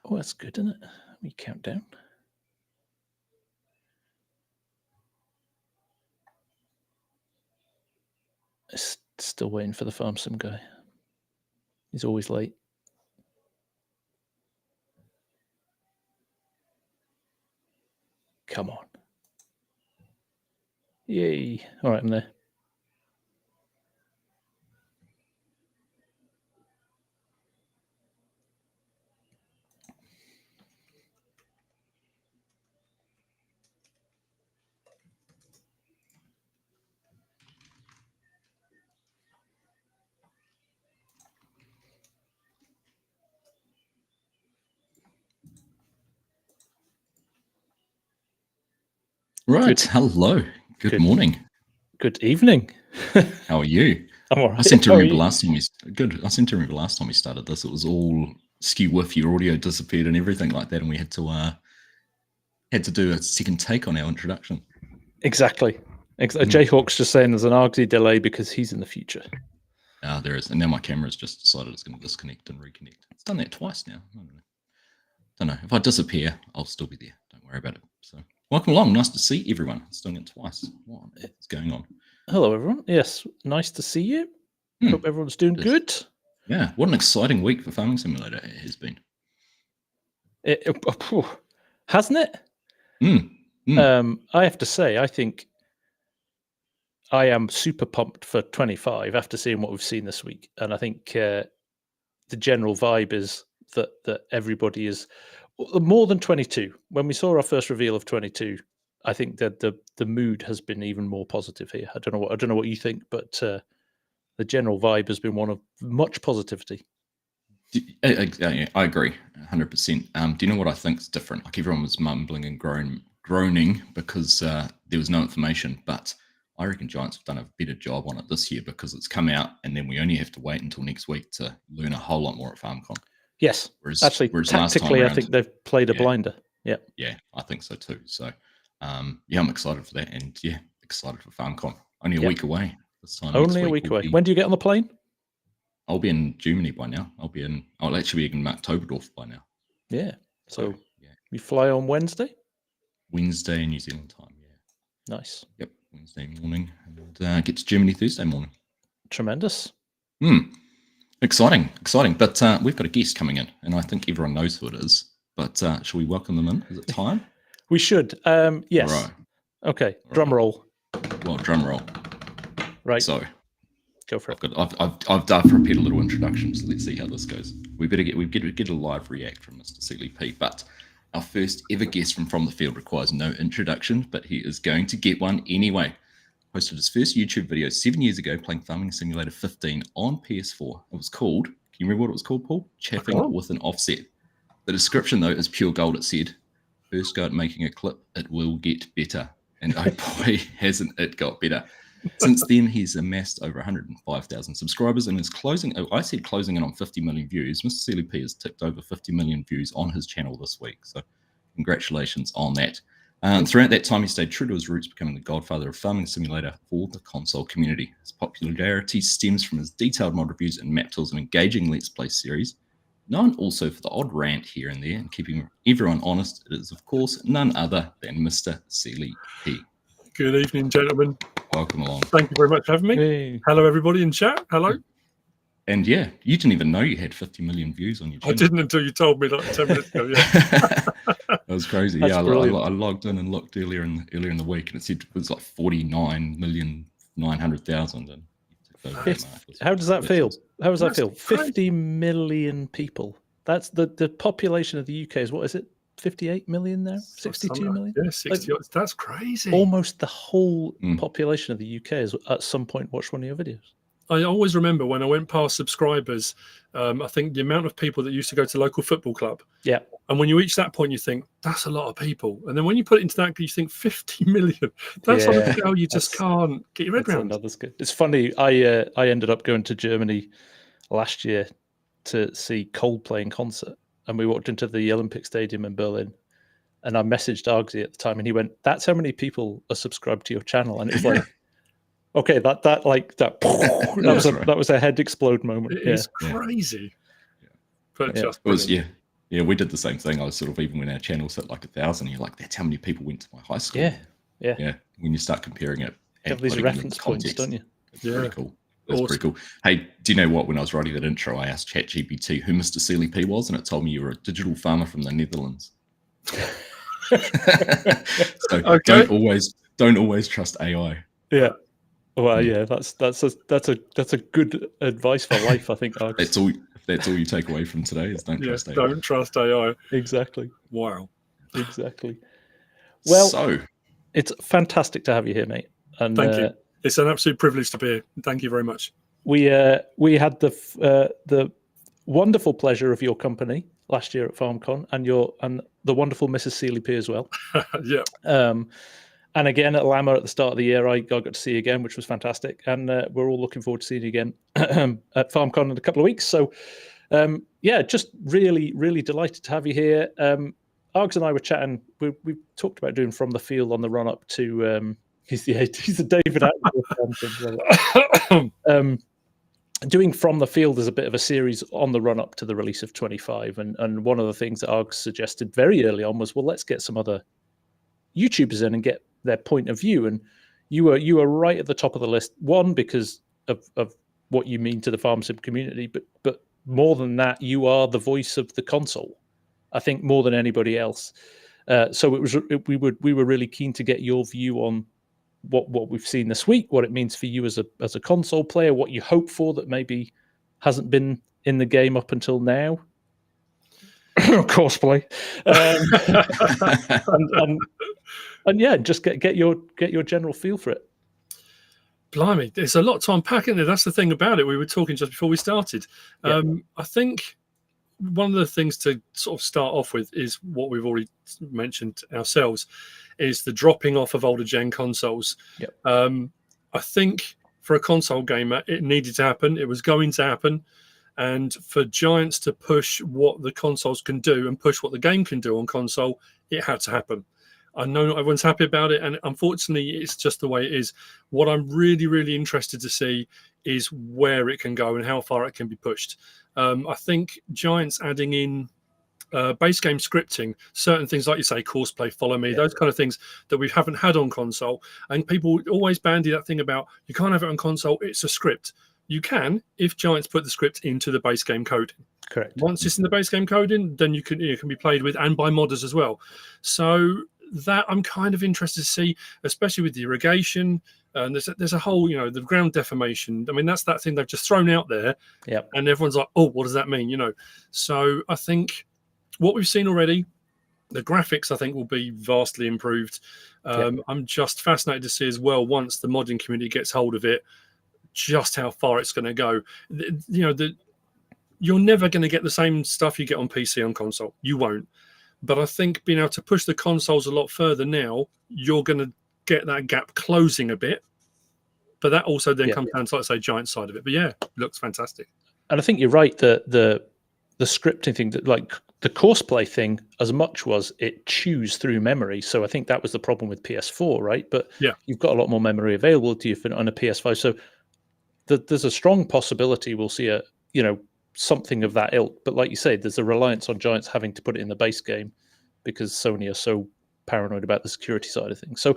Oh, that's good, isn't it? We count down. Still waiting for the FarmSim guy. He's always late. Come on. Yay. All right, I'm there. Right. Good. Hello. Good morning. Good evening. How are you? I'm all right. I seem to remember last time we started this. It was all skew with your audio disappeared and everything like that, and we had to do a second take on our introduction. Exactly. Jayhawk's just saying there's an argsy delay because he's in the future. There is, and now my camera's just decided it's going to disconnect and reconnect. It's done that twice now. I don't know. If I disappear, I'll still be there. Don't worry about it. So. Welcome along. Nice to see everyone. It's doing it twice. What is going on? Hello, everyone. Yes, nice to see you. Hope everyone's doing good. Yeah, what an exciting week for Farming Simulator it has been. Hasn't it? I have to say, I think I am super pumped for 25 after seeing what we've seen this week. And I think the general vibe is that everybody is more than 22. When we saw our first reveal of 22, I think that the mood has been even more positive here. I don't know what you think, but the general vibe has been one of much positivity. I agree 100%. Do you know what I think is different? Like everyone was mumbling and groaning because there was no information, but I reckon Giants have done a better job on it this year because it's come out and then we only have to wait until next week to learn a whole lot more at FarmCon. Yes, whereas tactically, I think they've played a blinder. Yeah, I think so too. So, I'm excited for that, and excited for FarmCon. Only a week away this time. Only a week away. When do you get on the plane? I'll be in Germany by now. I'll actually be in Octoberdorf by now. Yeah. So you fly on Wednesday? Wednesday New Zealand time. Yeah. Nice. Yep. Wednesday morning, and get to Germany Thursday morning. Tremendous. Exciting. But we've got a guest coming in, and I think everyone knows who it is. But shall we welcome them in? Is it time? We should. Yes. Right. Okay. Drum roll. Well, drum roll. Right. So, go for it. I've prepared a little introduction, so let's see how this goes. We get a live react from MrSealyp. But our first ever guest from the field requires no introduction, but he is going to get one anyway. Posted his first YouTube video 7 years ago playing Farming Simulator 15 on PS4. It was called, can you remember what it was called, Paul? Chaffing with an Offset. The description, though, is pure gold. It said, first go at making a clip, it will get better. And oh boy, hasn't it got better. Since then, he's amassed over 105,000 subscribers and is closing in on 50 million views. MrSealyp has ticked over 50 million views on his channel this week. So congratulations on that. Throughout that time, he stayed true to his roots, becoming the Godfather of Farming Simulator for the console community. His popularity stems from his detailed mod reviews and map tools and engaging Let's Play series. Known also for the odd rant here and there and keeping everyone honest, it is, of course, none other than MrSealyp. Good evening, gentlemen. Welcome along. Thank you very much for having me. Hey. Hello, everybody in chat. Hello. And you didn't even know you had 50 million views on your channel. I didn't until you told me like 10 minutes ago. Yeah, that was crazy. I logged in and looked earlier in the week, and it said it was like 49,900,000. And how does that feel? How does that feel? 50 million people. That's the population of the UK is, what is it? 58 million now? 62 million? Yeah, 60. That's crazy. Almost the whole population of the UK has at some point watched one of your videos. I always remember when I went past subscribers, I think the amount of people that used to go to local football club. Yeah. And when you reach that point, you think, that's a lot of people. And then when you put it into that, you think 50 million. That's like a scale you just can't get your head around. That's good. It's funny. I ended up going to Germany last year to see Coldplay in concert. And we walked into the Olympic Stadium in Berlin. And I messaged Argsy at the time, and he went, that's how many people are subscribed to your channel. And it's like, okay, that was a head explode moment. It is crazy. Yeah. But it was, Yeah, we did the same thing. I was sort of, even when our channels hit like 1,000, you're like, that's how many people went to my high school. Yeah. When you start comparing it, you have these reference points, don't you? It's pretty cool. That's pretty cool. Hey, do you know what? When I was writing that intro, I asked ChatGPT who MrSealyp was, and it told me you were a digital farmer from the Netherlands. So don't always trust AI. Yeah. Well, yeah, that's a good advice for life, I think. That's all you take away from today is don't trust AI. Don't trust AI. Exactly. Wow. Exactly. Well, so it's fantastic to have you here, mate. And thank you. It's an absolute privilege to be here. Thank you very much. We had the wonderful pleasure of your company last year at FarmCon, and the wonderful MrSealyp as well. Yeah. And again at Lammer at the start of the year, I got to see you again, which was fantastic. And we're all looking forward to seeing you again at FarmCon in a couple of weeks. So, just really, really delighted to have you here. Args and I were chatting. We talked about doing From the Field on the run up to. He's the David Attenborough. Doing From the Field is a bit of a series on the run up to the release of 25. And one of the things that Args suggested very early on was, well, let's get some other YouTubers in and get their point of view. And you were right at the top of the list. One, because of what you mean to the FarmSim community, but more than that, you are the voice of the console, I think, more than anybody else. So we were really keen to get your view on what we've seen this week, what it means for you as a console player, what you hope for that maybe hasn't been in the game up until now. Cosplay. And yeah, just get your general feel for it. Blimey, there's a lot to unpack in there. That's the thing about it. We were talking just before we started. I think one of the things to sort of start off with is what we've already mentioned ourselves, is the dropping off of older gen consoles. I think for a console gamer, it needed to happen. It was going to happen. And for Giants to push what the consoles can do and push what the game can do on console, it had to happen. I know not everyone's happy about it, and unfortunately, it's just the way it is. What I'm really, really interested to see is where it can go and how far it can be pushed. I think Giants adding in base game scripting, certain things like you say, courseplay, follow me, those kind of things that we haven't had on console. And people always bandy that thing about you can't have it on console, it's a script. You can if Giants put the script into the base game coding. Correct. Once it's in the base game coding, then it can be played with and by modders as well. So that I'm kind of interested to see, especially with the irrigation. And there's a whole, the ground deformation. I mean, that's that thing they've just thrown out there. And everyone's like, oh, what does that mean? So I think what we've seen already, the graphics, I think, will be vastly improved. I'm just fascinated to see as well, once the modding community gets hold of it, just how far it's going to go. You're never going to get the same stuff you get on PC on console. You won't. But I think being able to push the consoles a lot further now, you're going to get that gap closing a bit. But that also then comes down to, like I say, Giant side of it. But yeah, looks fantastic. And I think you're right. The scripting thing, that like the courseplay thing, as much was it chews through memory. So I think that was the problem with PS4, right? But you've got a lot more memory available to you on a PS5. So there's a strong possibility we'll see something of that ilk. But like you say, there's a reliance on Giants having to put it in the base game because Sony are so paranoid about the security side of things. So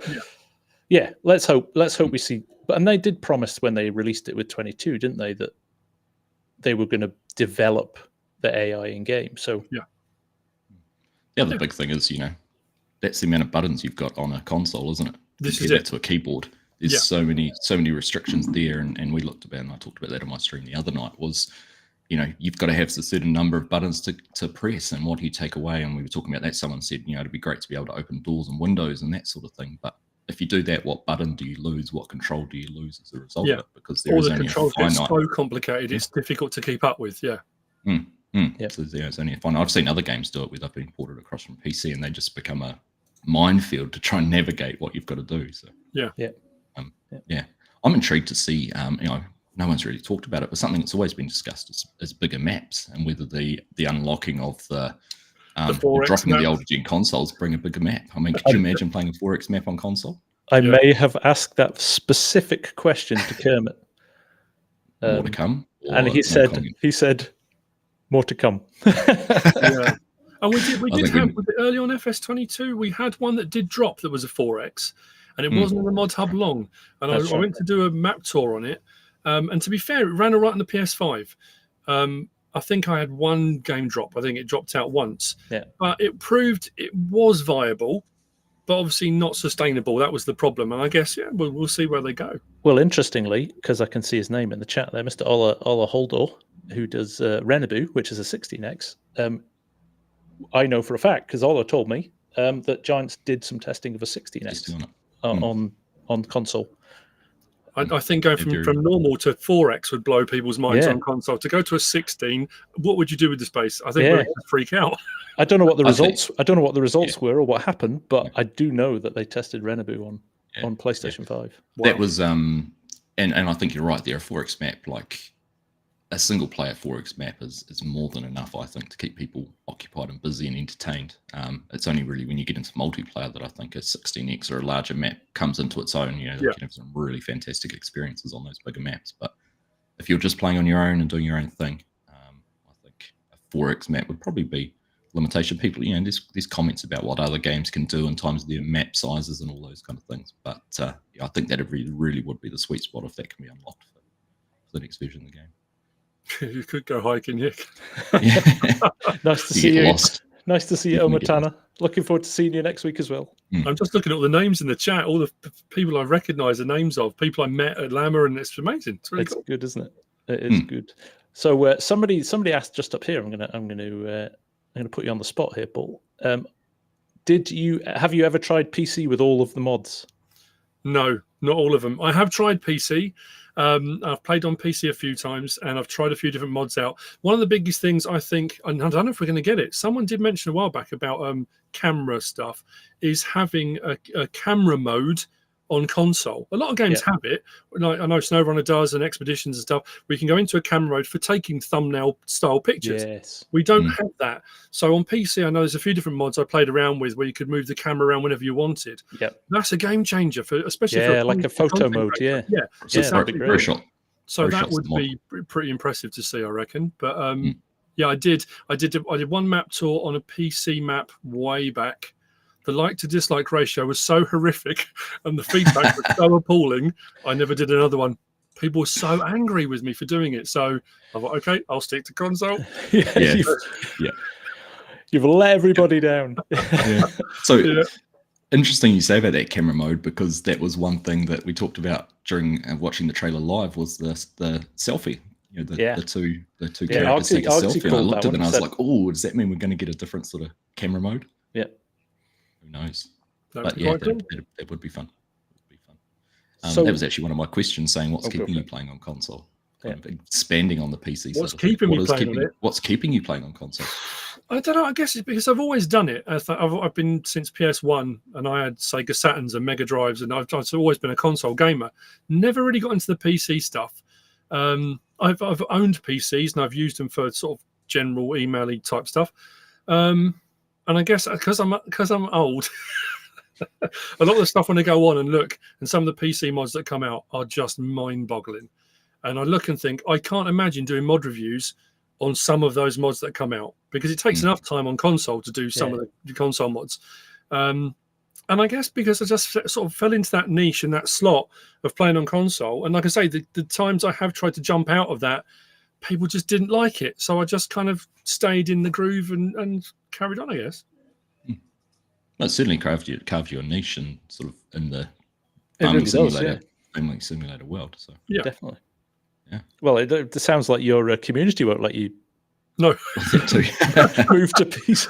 let's hope we see. And they did promise when they released it with 22, didn't they, that they were going to develop the AI in game. So the big thing is, that's the amount of buttons you've got on a console, isn't it? This Compare is that it to a keyboard. There's so many restrictions there, and we looked about, and I talked about that on my stream the other night, was you've got to have a certain number of buttons to press, and what do you take away? And we were talking about that. Someone said, it'd be great to be able to open doors and windows and that sort of thing. But if you do that, what button do you lose? What control do you lose as a result of it? Because there is only a finite. Controls get so complicated, it's difficult to keep up with. So there's only a finite. I've seen other games do it where they've been ported across from PC, and they just become a minefield to try and navigate what you've got to do. So I'm intrigued to see. No one's really talked about it, but something that's always been discussed is bigger maps, and whether the unlocking of the dropping the older gen consoles bring a bigger map. I mean, could you imagine playing a 4X map on console? I may have asked that specific question to Kermit. More to come, and he said, more to come. We did have early on FS22. We had one that did drop that was a 4X, and it wasn't in the mod hub long. And I went to do a map tour on it. And to be fair, it ran all right on the PS5. I think I had one game drop. I think it dropped out once. Yeah. But it proved it was viable, but obviously not sustainable. That was the problem. And I guess, we'll see where they go. Well, interestingly, because I can see his name in the chat there, Mr. Ola Holdor, who does Renabu, which is a 16X. I know for a fact, because Ola told me, that Giants did some testing of a 16X on console. I think going from normal to 4X would blow people's minds on console. To go to a 16, what would you do with the space? I think we'd freak out. I don't know what the results. I don't know what the results were or what happened, but I do know that they tested Renabu on PlayStation 5. Wow. That was and I think you're right there. A 4X map, like a single player 4X map, is more than enough, I think, to keep people occupied and busy and entertained. It's only really when you get into multiplayer that I think a 16X or a larger map comes into its own. You can have some really fantastic experiences on those bigger maps. But if you're just playing on your own and doing your own thing, I think a 4X map would probably be limitation. People, there's comments about what other games can do in terms of their map sizes and all those kind of things. But I think that really would be the sweet spot if that can be unlocked for the next version of the game. You could go hiking, Nick. Nice to see you. Lost. Nice to see you, Omatana. Looking forward to seeing you next week as well. I'm just looking at all the names in the chat, all the people I recognise the names of, people I met at Llama, and it's amazing. It's really cool. Good, isn't it? It is good. So somebody asked just up here. I'm gonna put you on the spot here, Paul. Have you ever tried PC with all of the mods? No, not all of them. I have tried PC. I've played on PC a few times, and I've tried a few different mods out. One of the biggest things I think, and I don't know if we're going to get it, someone did mention a while back about camera stuff, is having a camera mode on console. A lot of games have it. Like I know SnowRunner does, and Expeditions and stuff. We can go into a camera mode for taking thumbnail style pictures. Yes. We don't have that. So on PC, I know there's a few different mods I played around with where you could move the camera around whenever you wanted. Yep. That's a game changer especially for like a photo mode. Creator. That'd be great. So that would be pretty impressive to see, I reckon. But I did one map tour on a PC map way back. The like to dislike ratio was so horrific and the feedback was so appalling, I never did another one. People were so angry with me for doing it. So I thought, okay, I'll stick to console. You've let everybody down. So interesting you say about that camera mode, because that was one thing that we talked about during watching the trailer live, was the selfie. The two characters take a selfie. And I looked at it and I was like, oh, does that mean we're going to get a different sort of camera mode? Yeah. Who knows? That would be fun. That was actually one of my questions, saying what's keeping you playing on console? Kind of expanding on the PC. What's keeping me playing on it? What's keeping you playing on console? I don't know. I guess it's because I've always done it. I've been since PS1, and I had Sega Saturns and Mega Drives, and I've always been a console gamer. Never really got into the PC stuff. I've owned PCs and I've used them for sort of general email-y type stuff. And I guess because I'm old, a lot of the stuff when I go on and look, and some of the PC mods that come out are just mind-boggling. And I look and think, I can't imagine doing mod reviews on some of those mods that come out, because it takes enough time on console to do some of the console mods. And I guess because I just sort of fell into that niche and that slot of playing on console. And like I say, the times I have tried to jump out of that, people just didn't like it. So I just kind of stayed in the groove and carried on, I guess. Well, it certainly carved your niche and sort of in the farming simulator world. So yeah, definitely. Yeah. Well, it sounds like your community won't let you. No, move to PC.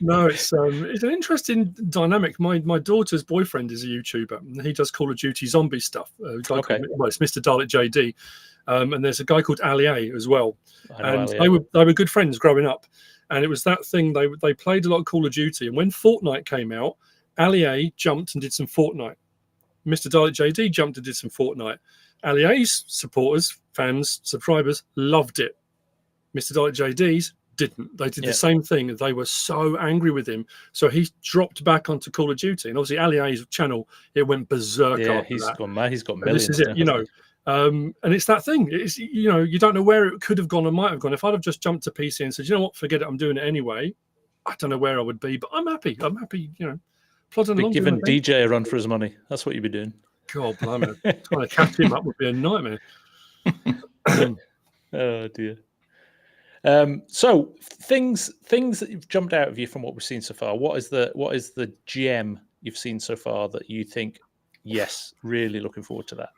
No, it's an interesting dynamic. My daughter's boyfriend is a YouTuber, and he does Call of Duty zombie stuff. It's Mr. Dalek JD, and there's a guy called Ali A as well. And they were good friends growing up, and it was that thing. They played a lot of Call of Duty, and when Fortnite came out, Ali A jumped and did some Fortnite. Mr. Dalek JD jumped and did some Fortnite. Ali A's supporters, fans, subscribers loved it. Mr. Dalek JD's didn't. They did the same thing. They were so angry with him. So he dropped back onto Call of Duty. And obviously Ali A's channel, it went berserk after he's that. Gone mad. He's got millions. This is it, And it's that thing. It's, you know, you don't know where it could have gone or might have gone. If I'd have just jumped to PC and said, you know what, forget it, I'm doing it anyway, I don't know where I would be, but I'm happy. I'm happy, you know, plodding along. Giving DJ a run for his money. That's what you'd be doing. God, blimey. Trying to catch him up would be a nightmare. Oh, dear. So things that you've jumped out of you from what we've seen so far. What is the gem you've seen so far that you think, yes, really looking forward to that?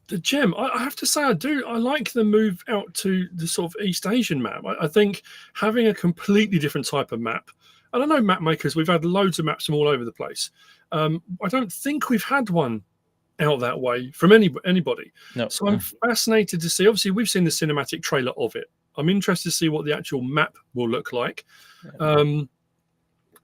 The gem, I have to say, I like the move out to the sort of East Asian map. I think having a completely different type of map, and I know map makers, we've had loads of maps from all over the place. I don't think we've had one out that way from anybody. No. So I'm fascinated to see. Obviously, we've seen the cinematic trailer of it. I'm interested to see what the actual map will look like.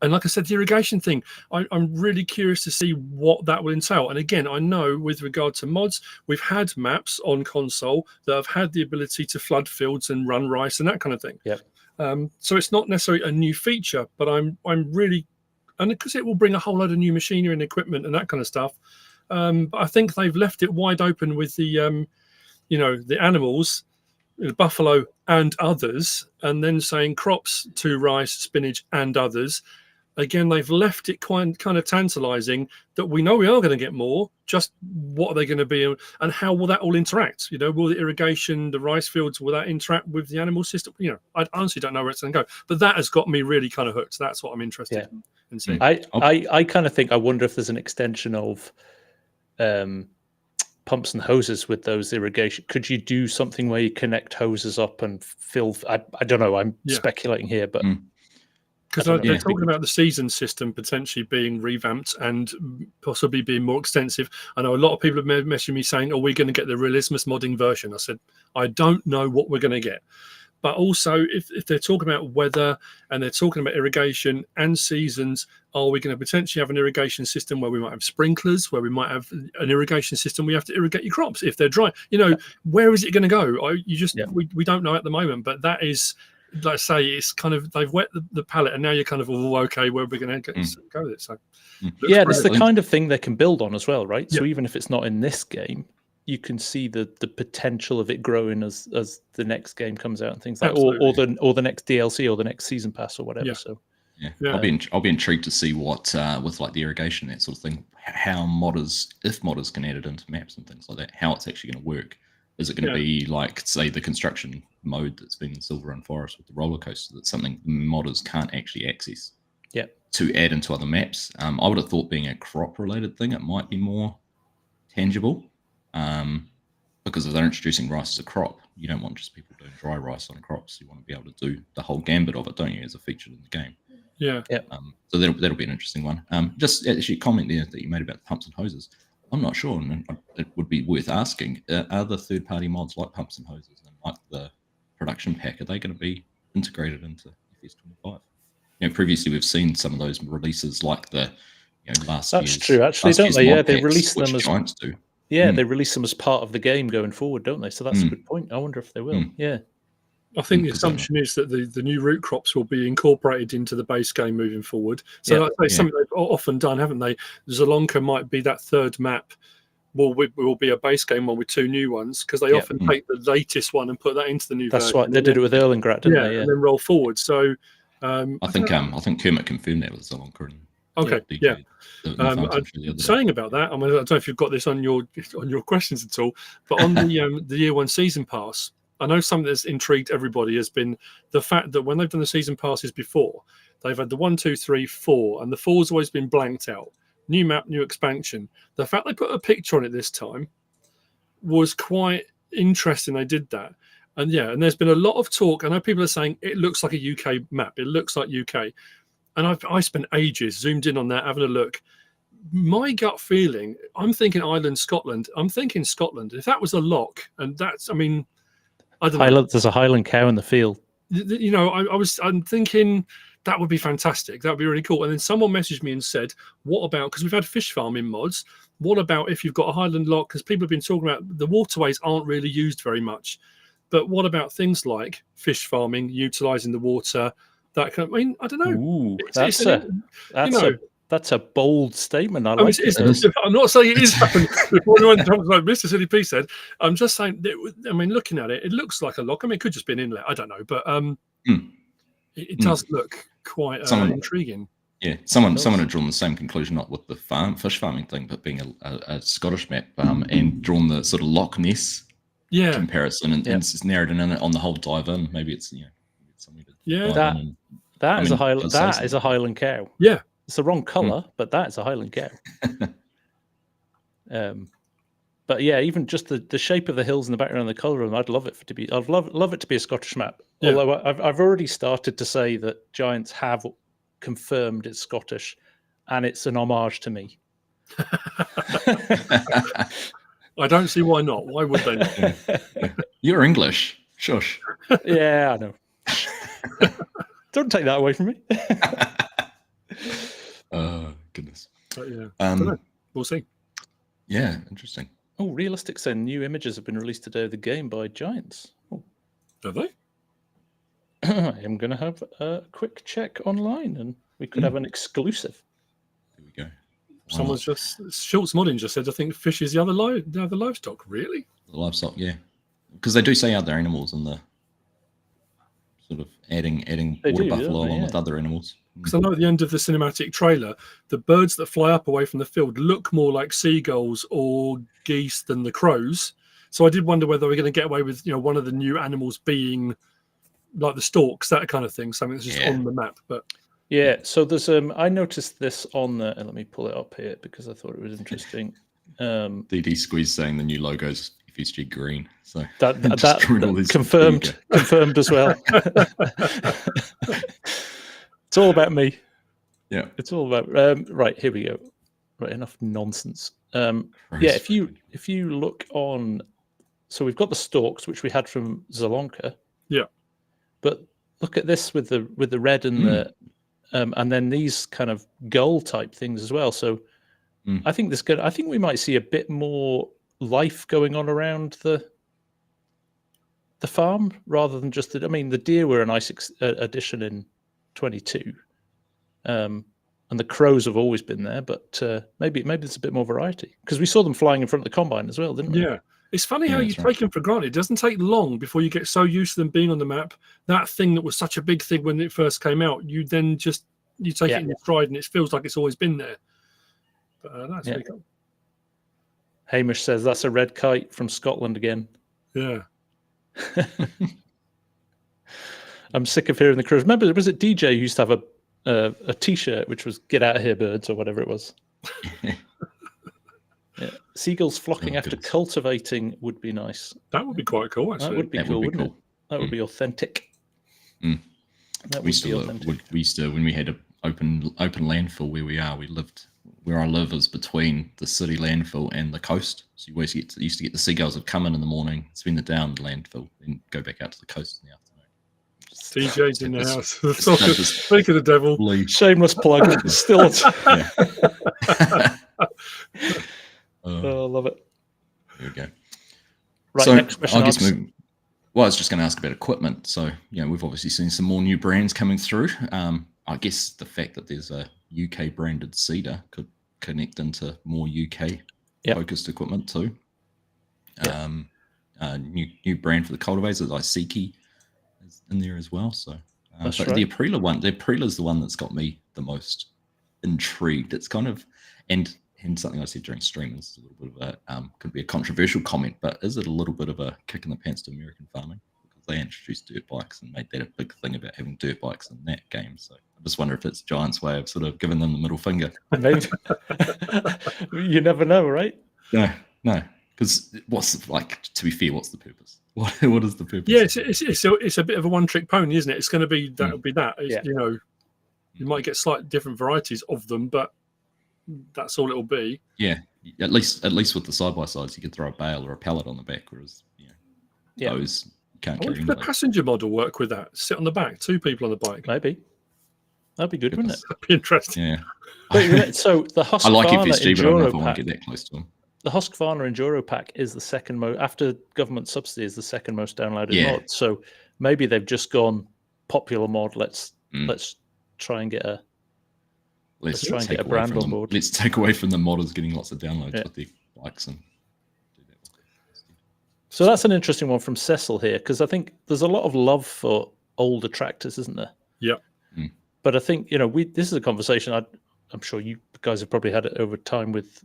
And like I said, the irrigation thing, I'm really curious to see what that will entail. And again, I know with regard to mods, we've had maps on console that have had the ability to flood fields and run rice and that kind of thing. Yep. So it's not necessarily a new feature, but I'm really, and because it will bring a whole load of new machinery and equipment and that kind of stuff. But I think they've left it wide open with the, you know, the animals, the buffalo and others, and then saying crops to rice, spinach and others. Again, they've left it kind of tantalizing that we know we are going to get more. Just what are they going to be, and how will that all interact? You know, will the irrigation, the rice fields, will that interact with the animal system? You know, I honestly don't know where it's going to go. But that has got me really kind of hooked. That's what I'm interested in seeing. I kind of think, I wonder if there's an extension of pumps and hoses with those irrigation. Could you do something where you connect hoses up and fill? I don't know. I'm speculating here, but. Because they're talking about the season system potentially being revamped and possibly being more extensive. I know a lot of people have messaged me saying, are we going to get the Realismus modding version? I said, I don't know what we're going to get. But also, if they're talking about weather and they're talking about irrigation and seasons, are we going to potentially have an irrigation system where we might have sprinklers, where we might have an irrigation system where you have to irrigate your crops if they're dry? You know, where is it going to go? We don't know at the moment, but that is... Like I say, it's kind of, they've wet the palette, and now you're kind of, okay, where are we going to go with it? So, it's the kind of thing they can build on as well, right? So even if it's not in this game, you can see the potential of it growing as the next game comes out and things like, or the next DLC or the next season pass or whatever. So I'll be intrigued to see what with like the irrigation, that sort of thing, how if modders can add it into maps and things like that, how it's actually going to work. Is it going to be like, say, the construction mode that's been in Silver Run Forest with the roller coaster? That's something modders can't actually access. To add into other maps. I would have thought, being a crop-related thing, it might be more tangible. Because if they're introducing rice as a crop, you don't want just people doing dry rice on crops. You want to be able to do the whole gambit of it, don't you, as a feature in the game? So that'll be an interesting one. Just actually a comment there that you made about the pumps and hoses. I'm not sure, and it would be worth asking, are the third-party mods like pumps and hoses and like the production pack, are they going to be integrated into FS25? You know, previously we've seen some of those releases like the last year's... That's true, actually, don't they? Yeah, they release them as... Giants do. Yeah, they release them as part of the game going forward, don't they? So that's a good point. I wonder if they will. Yeah. I think the assumption is that the new root crops will be incorporated into the base game moving forward. So something they've often done, haven't they? Zalonka might be that third map. Will be a base game one with two new ones, because they often take the latest one and put that into the new version. That's right. They did it with Erlengrad, didn't they? Yeah, and then roll forward. So I think Kermit confirmed that with Zalonka. Saying about that, I don't know if you've got this on your questions at all, but on the year one season pass, I know something that's intrigued everybody has been the fact that when they've done the season passes before, they've had the 1, 2, 3, 4, and the 4's always been blanked out. New map, new expansion. The fact they put a picture on it this time was quite interesting. They did that. And there's been a lot of talk. I know people are saying it looks like a UK map. It looks like UK. And I spent ages zoomed in on that, having a look. My gut feeling, I'm thinking Ireland, Scotland. I'm thinking Scotland. If that was a lock, and that's, I mean... I don't know. There's a Highland cow in the field. You know, I'm thinking that would be fantastic. That would be really cool. And then someone messaged me and said, what about, because we've had fish farming mods, what about if you've got a Highland lock? Because people have been talking about the waterways aren't really used very much. But what about things like fish farming, utilising the water? That kind of, I mean, I don't know. Ooh, That's a bold statement. I like it. I'm not saying it is happening. Before anyone talks like MrSealyp said, I'm just saying. I mean, looking at it, it looks like a lock. I mean, it could just be an inlet. I don't know, but it does look quite intriguing. Yeah, someone had drawn the same conclusion, not with the fish farming thing, but being a Scottish map, and drawn the sort of Loch Ness comparison, and just narrowed in on the whole dive in. Maybe it's something to that is a Highland cow. Yeah. It's the wrong colour, but that is a Highland cow. But yeah, even just the shape of the hills in the background, and the colour of them, I'd love it to be a Scottish map. Yeah. Although I've already started to say that Giants have confirmed it's Scottish, and it's an homage to me. I don't see why not. Why would they not? You're English. Shush. Yeah, I know. Don't take that away from me. Oh, goodness. But yeah, we'll see. Yeah, interesting. Oh, Realistic said new images have been released today of the game by Giants. Oh. Have they? I am going to have a quick check online, and we could have an exclusive. There we go. Someone's just Schultz Modding just said, I think fish is the other livestock. Really? The livestock, yeah, because they do say other animals in the sort of adding water buffalo along with other animals. Because I know at the end of the cinematic trailer, the birds that fly up away from the field look more like seagulls or geese than the crows. So I did wonder whether we're going to get away with one of the new animals being like the storks, that kind of thing, something that's just on the map. But yeah, so there's I noticed this on the, let me pull it up here because I thought it was interesting. DD Squeeze saying the new logo's FSG green, so that confirmed as well. It's all about me. Yeah, it's all about right. Here we go. Right, enough nonsense. Yeah, if you look on, so we've got the storks, which we had from Zelonka. Yeah, but look at this with the red and the and then these kind of gull type things as well. So I think I think we might see a bit more life going on around the farm rather than just the. I mean, the deer were a nice addition in 22, and the crows have always been there, but maybe there's a bit more variety because we saw them flying in front of the combine as well, didn't we? Yeah, it's funny how you take them for granted. It doesn't take long before you get so used to them being on the map. That thing that was such a big thing when it first came out, you then just take it in your stride, and it feels like it's always been there. But that's really cool. Hamish says that's a red kite from Scotland again. Yeah. I'm sick of hearing the crows. Remember, was it DJ who used to have a T-shirt which was "Get out of here, birds" or whatever it was? Seagulls flocking after cultivating would be nice. That would be quite cool. Actually, that would be cool, wouldn't it? That would be authentic. We used to when we had an open landfill where we lived. Where I live is between the city landfill and the coast, so you always used to get the seagulls would come in the morning, spend the day on the landfill, then go back out to the coast in the afternoon. DJ's in the house. Speak of the devil. Shameless plug. Still. I love it. There we go. Right, so next question. I guess I was just going to ask about equipment. So we've obviously seen some more new brands coming through. I guess the fact that there's a UK branded seeder could connect into more UK focused equipment too. New brand for the cultivators like Seiki is in there as well. So but the Aprilia is the one that's got me the most intrigued. It's kind of and something I said during stream is a little bit of a could be a controversial comment, but is it a little bit of a kick in the pants to American farming? Because they introduced dirt bikes and made that a big thing about having dirt bikes in that game. So I just wonder if it's Giants' way of sort of giving them the middle finger. Maybe. You never know, right? No. Because to be fair, what's the purpose? What is the purpose? Yeah, it's a bit of a one-trick pony, isn't it? It's going to be that. It'll be that. You might get slightly different varieties of them, but that's all it'll be. Yeah, at least with the side-by-sides, you could throw a bale or a pallet on the back, whereas those you can't carry. Would the passenger model work with that? Sit on the back, 2 people on the bike. Maybe. That'd be good, wouldn't it? That'd be interesting. Yeah. But, so the Husqvarna I like FSG, but I don't know if I want pack, to get that close to them. The Husqvarna Enduro pack is the second most, after government subsidy, is the second most downloaded mod. So maybe they've just gone popular mod. Let's try and get let's try and take get a away brand from on them. board. Let's take away from the modders getting lots of downloads with their bikes and do that. So that's an interesting one from Cecil here, because I think there's a lot of love for older tractors, isn't there? Yeah. But I think, this is a conversation I'm sure you guys have probably had it over time with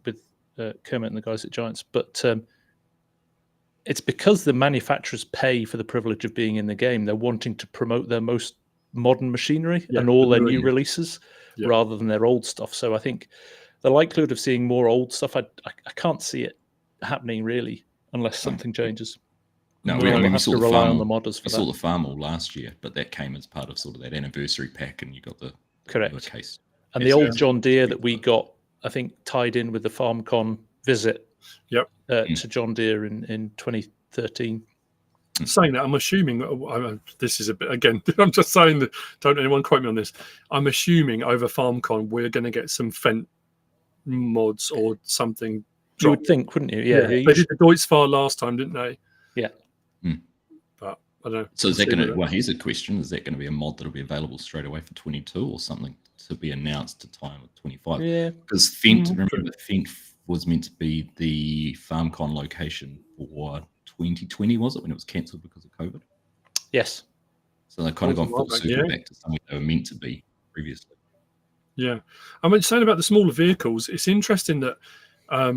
Kermit and the guys at Giants, but it's because the manufacturers pay for the privilege of being in the game. They're wanting to promote their most modern machinery and all their new releases rather than their old stuff. So I think the likelihood of seeing more old stuff, I can't see it happening really unless something changes. No, we saw the farm. We saw the farm all last year, but that came as part of sort of that anniversary pack, and you got the case. And the old John Deere that we got, I think, tied in with the FarmCon visit to John Deere in 2013. Saying that, I'm assuming this is a bit, again, I'm just saying that, don't anyone quote me on this. I'm assuming over FarmCon we're going to get some Fendt mods or something. You would think, wouldn't you? Yeah. They did the Deutz-Fahr last time, didn't they? Yeah. But I don't know. So is that going to, well, here's a question. Is that going to be a mod that'll be available straight away for 22 or something to be announced at time of 25? Yeah. Because Fendt, remember, Fendt was meant to be the FarmCon location for 2020, was it, when it was cancelled because of COVID? Yes. So they kind of gone full circle back to somewhere they were meant to be previously. Yeah. I mean, saying about the smaller vehicles, it's interesting that a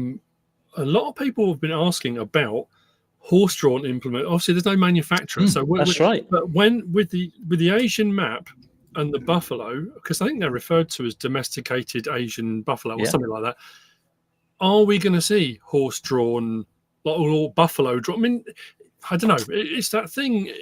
lot of people have been asking about horse-drawn implement. Obviously, there's no manufacturer, so that's right. But when with the Asian map and the buffalo, because I think they're referred to as domesticated Asian buffalo or something like that, are we going to see horse-drawn or buffalo-drawn? I mean, I don't know. It's that thing.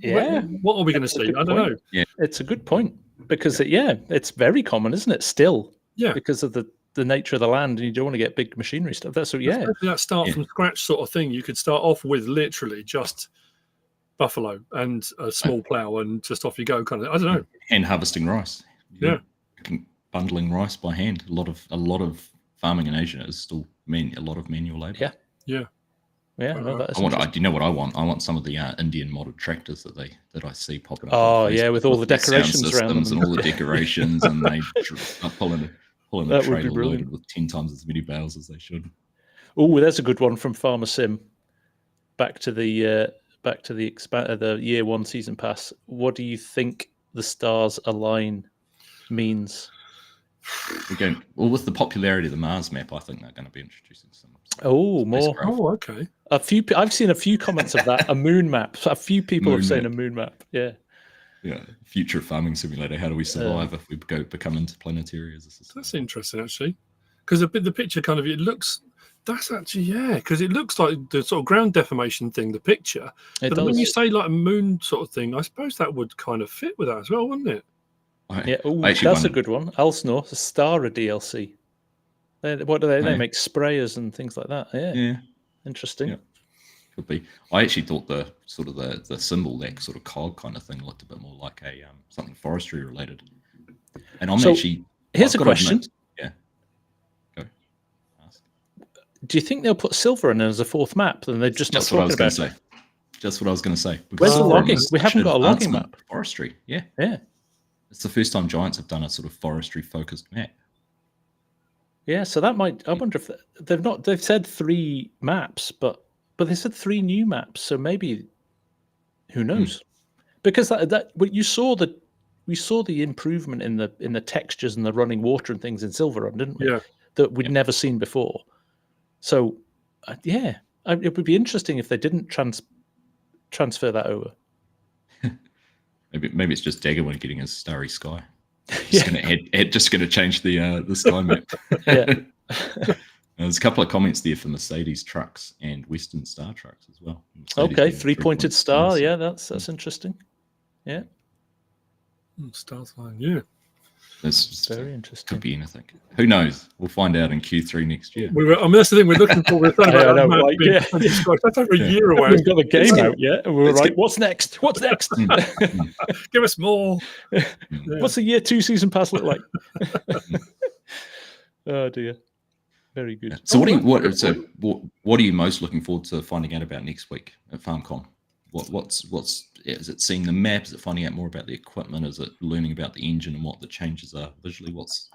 Yeah. What are we going to see? I don't know. Yeah, it's a good point because it's very common, isn't it? Still, because of the nature of the land, and you don't want to get big machinery stuff. That's that start from scratch sort of thing. You could start off with literally just buffalo and a small plow, and just off you go. Kind of. I don't know. And harvesting rice. Bundling rice by hand. A lot of farming in Asia is still a lot of manual labor. Yeah. No, do you know what I want? I want some of the Indian model tractors that I see popping up. Oh yeah, with all the decorations around them and all the decorations, and they are pulling a trailer loaded with 10 times as many bales as they should. Oh, there's a good one from FarmSim. Back to the year one season pass. What do you think the stars align means? Again, well, with the popularity of the Mars map, I think they're going to be introducing some. More. Oh, okay. I've seen a few comments of that. A moon map. A few people have seen a moon map. Yeah. Yeah. Future farming simulator. How do we survive if we become interplanetary as a system? That's interesting, actually, because the picture kind of looks. That's actually because it looks like the sort of ground deformation thing. The picture. But when you say like a moon sort of thing, I suppose that would kind of fit with that as well, wouldn't it? Yeah. That's a good one. Elsnor, the Stara DLC. What do they? They make sprayers and things like that. Yeah. Interesting. Yeah. Could be. I actually thought the symbol, that sort of cog kind of thing, looked a bit more like a something forestry related. And here's a question. Yeah. Go. Ask. Do you think they'll put silver in as a fourth map? Then they're just what I was going to say. Just what I was going to say. Where's the logging? We haven't got a logging map. Forestry. Yeah. Yeah. It's the first time Giants have done a sort of forestry focused map. Yeah, so that might. I wonder if they've not. They've said 3 maps, but they said 3 new maps. So maybe, who knows? Because we saw the improvement in the textures and the running water and things in Silverrun, didn't we? Yeah. That we'd never seen before. So, it would be interesting if they didn't transfer that over. Maybe it's just Daggerwin getting his starry sky. Just going to change the sky map. Yeah. There's a couple of comments there for Mercedes trucks and Western Star trucks as well. Mercedes 3-pointed star. Yeah, that's interesting. Yeah. Stars line. Yeah. That's very interesting. Could be anything. Who knows? We'll find out in Q3 next year. That's the thing we're looking for. That's over a year away. We've got the game out yet. And we're like, what's next? What's next? Give us more. What's the year 2 season pass look like? Oh dear. Very good. So what are you most looking forward to finding out about next week at FarmCon? What's is it seeing the map? Is it finding out more about the equipment? Is it learning about the engine and what the changes are visually? What's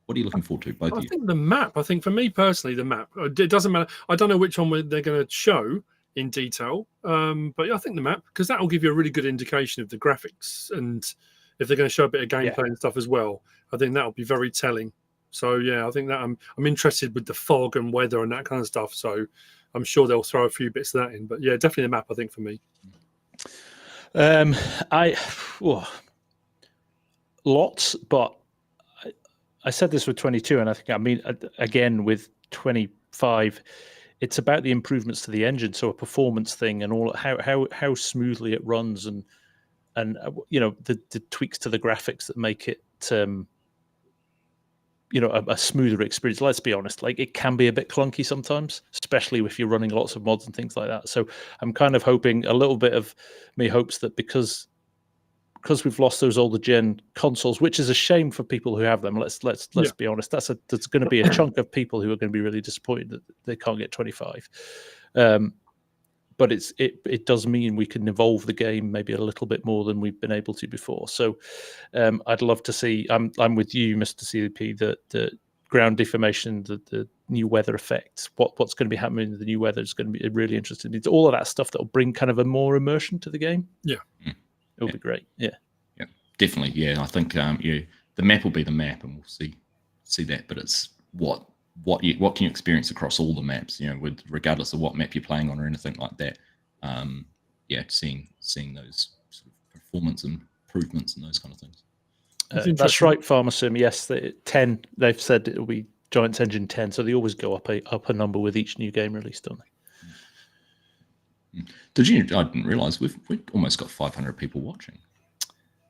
What are you looking forward to, both of I you? think the map. I think for me personally, the map. It doesn't matter. I don't know which one they're going to show in detail, but I think the map, because that will give you a really good indication of the graphics, and if they're going to show a bit of gameplay and stuff as well, I think that will be very telling. So yeah, I think that I'm interested with the fog and weather and that kind of stuff. So I'm sure they'll throw a few bits of that in. But yeah, definitely the map, I think, for me. Lots, but I said this with 22, and I mean again with 25, it's about the improvements to the engine, so a performance thing and all how smoothly it runs, and the tweaks to the graphics that make it a smoother experience. Let's be honest, like it can be a bit clunky sometimes, especially if you're running lots of mods and things like that. So I'm kind of hoping, a little bit of me hopes that because we've lost those older gen consoles, which is a shame for people who have them. Let's be honest. There's going to be a chunk of people who are going to be really disappointed that they can't get 25. But it does mean we can evolve the game maybe a little bit more than we've been able to before. So I'd love to see. I'm with you, MrSealyp. The ground deformation, the new weather effects, what's going to be happening in the new weather is going to be really interesting. It's all of that stuff that will bring kind of a more immersion to the game. Yeah. It'll be great. Yeah, definitely. Yeah, I think the map will be the map, and we'll see that. But it's what can you experience across all the maps? With regardless of what map you're playing on or anything like that. Seeing those sort of performance improvements and those kind of things. That's right, FarmSim. Yes, 10. They've said it'll be Giants Engine 10, so they always go up a number with each new game release, don't they? Did you? I didn't realize we've almost got 500 people watching.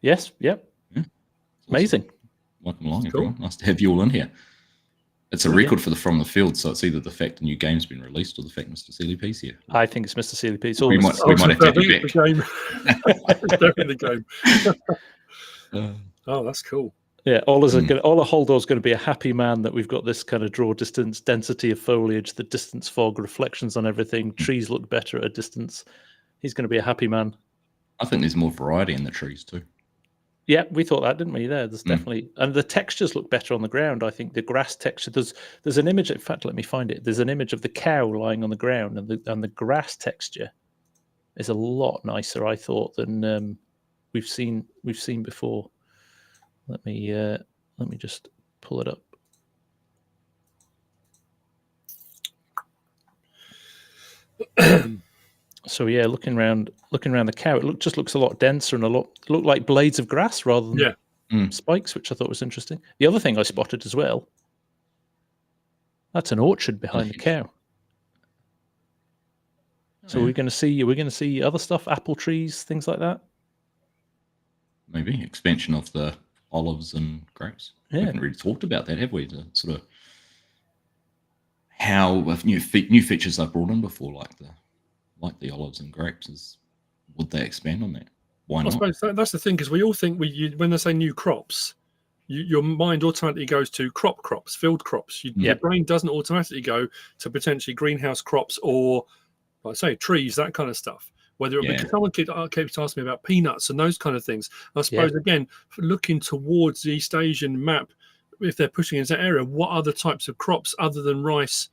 Yes. Yep. Yeah. Amazing. Awesome. Welcome along, everyone. Nice to have you all in here. It's a record for the From the Field, so it's either the fact the new game's been released or the fact MrSealyp's here. I think it's MrSealyp. It's we might have to have you back. It's definitely the game. Oh, that's cool. Yeah, Ola Holdor's going to be a happy man that we've got this kind of draw distance, density of foliage, the distance fog, reflections on everything. Trees look better at a distance. He's going to be a happy man. I think there's more variety in the trees too. Yeah, we thought that, didn't we? There's definitely, and the textures look better on the ground. I think the grass texture. There's an image. In fact, let me find it. There's an image of the cow lying on the ground, and the grass texture is a lot nicer, I thought, than we've seen before. Let me just pull it up. So yeah, looking around the cow, it just looks a lot denser and look like blades of grass rather than spikes, which I thought was interesting. The other thing I spotted as well, that's an orchard behind the cow. So we're going to see other stuff, apple trees, things like that. Maybe expansion of the olives and grapes. We haven't really talked about that, have we? The sort of how new features I've brought in before, like the olives and grapes. Would they expand on that? Why not? I suppose that's the thing, because we all think when they say new crops, your mind automatically goes to crops, field crops. Your brain doesn't automatically go to potentially greenhouse crops or, like I say, trees, that kind of stuff. Whether it be, someone keeps asking me about peanuts and those kind of things. I suppose, again, looking towards the East Asian map, if they're pushing into that area, what other types of crops other than rice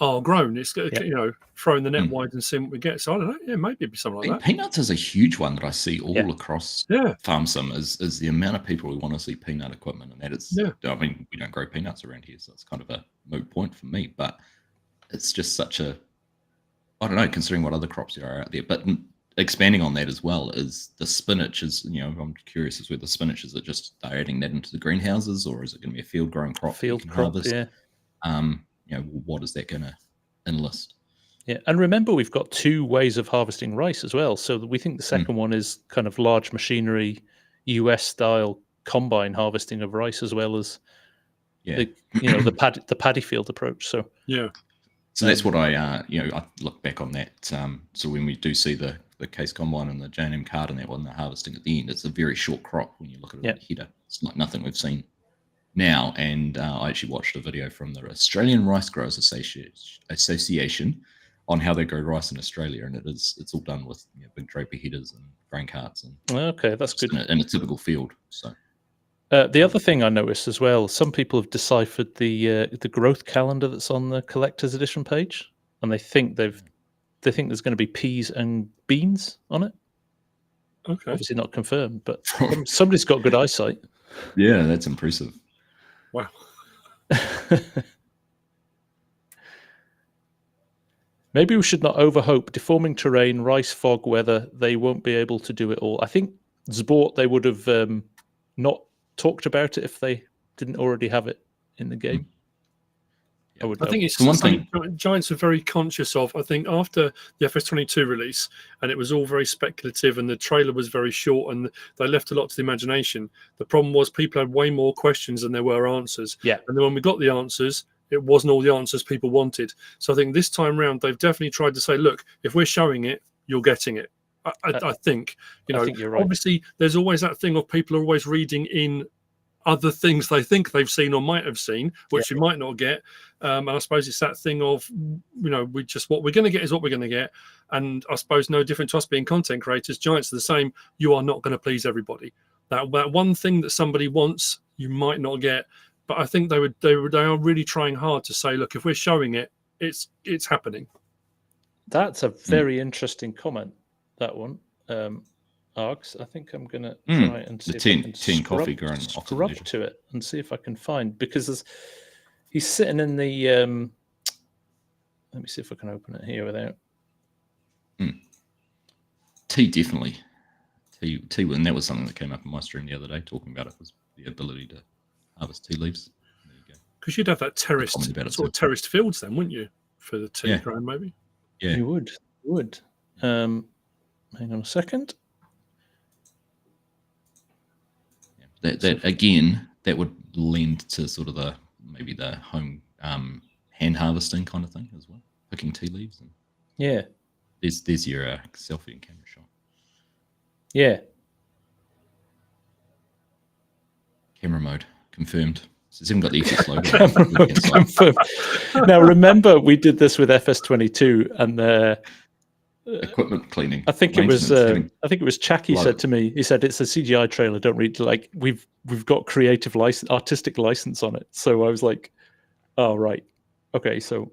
are grown? It's throwing the net wide and seeing what we get. So I don't know. Yeah, maybe it'd be something like that. Peanuts is a huge one that I see all across FarmSim. Is the amount of people who want to see peanut equipment, and that is. I mean, we don't grow peanuts around here, so it's kind of a moot point for me. But it's just such a, I don't know, considering what other crops there are out there. But expanding on that as well is the spinach. I'm curious as whether the spinach, is it just they're adding that into the greenhouses, or is it going to be a field grown crop? Field crop, what is that going to enlist? Yeah, and remember, we've got two ways of harvesting rice as well. So we think the second one is kind of large machinery, US style combine harvesting of rice, as well as the paddy field approach. So So that's what I look back on that. So when we do see the case combine and the J&M card and that one, the harvesting at the end, it's a very short crop when you look at it at the header. It's like nothing we've seen now. And I actually watched a video from the Australian Rice Growers Association on how they grow rice in Australia, and it's all done with big draper headers and grain carts and okay, that's good in a typical field. So The other thing I noticed as well, some people have deciphered the growth calendar that's on the collector's edition page, and they think there's going to be peas and beans on it. Okay. Obviously not confirmed, but somebody's got good eyesight. Yeah, that's impressive. Wow. Maybe we should not overhope. Deforming terrain, rice, fog, weather, they won't be able to do it all. I think Zbort, they would have not talked about it if they didn't already have it in the game. Yeah. I think it's the one thing Giants are very conscious of. I think after the FS22 release, and it was all very speculative, and the trailer was very short, and they left a lot to the imagination. The problem was people had way more questions than there were answers. Yeah. And then when we got the answers, it wasn't all the answers people wanted. So I think this time round, they've definitely tried to say, look, if we're showing it, you're getting it. I think, I think you're right. Obviously, there's always that thing of people are always reading in other things they think they've seen or might have seen, which you might not get. And I suppose it's that thing of, we just, what we're going to get is what we're going to get. And I suppose no different to us being content creators, Giants are the same. You are not going to please everybody. That one thing that somebody wants, you might not get. But I think they are really trying hard to say, look, if we're showing it, it's happening. That's a very interesting comment, that one. Args, I think I'm going to try and see the if I can scrub to it and see if I can find, because he's sitting in the let me see if I can open it here without tea. Definitely tea, and that was something that came up in my stream the other day, talking about it, was the ability to harvest tea leaves. There you go. Because you'd have that terraced sort of terraced fields then, wouldn't you, for the tea ground? Maybe you would. Hang on a second. That again, that would lend to sort of the home hand harvesting kind of thing as well, picking tea leaves. And there's your selfie and camera shot. Yeah. Camera mode confirmed. So it's even got the FS logo. Confirmed. Now remember, we did this with FS22 and equipment cleaning. I think it was Chucky said to me, he said it's a CGI trailer, don't read, like we've got creative license, artistic license on it. So I was like, oh right, okay, so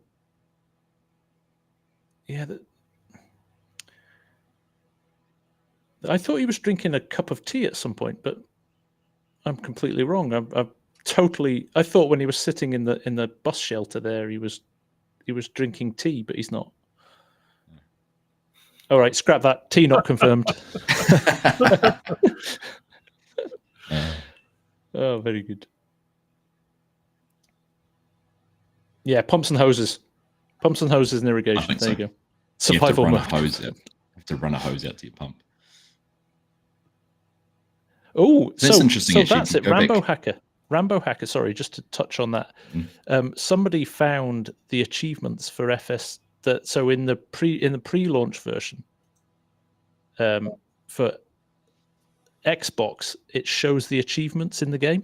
I thought he was drinking a cup of tea at some point, but I'm completely wrong. I thought when he was sitting in the bus shelter there, he was drinking tea, but he's not. All right, scrap that. Tea not confirmed. Oh, very good. Yeah, pumps and hoses. Pumps and hoses and irrigation. There you go. Survival mode. You have to run a hose out to your pump. Oh, that's interesting. So that's it. Rambo Hacker. Sorry, just to touch on that. Somebody found the achievements for FS. So in the pre-launch version, for Xbox, it shows the achievements in the game.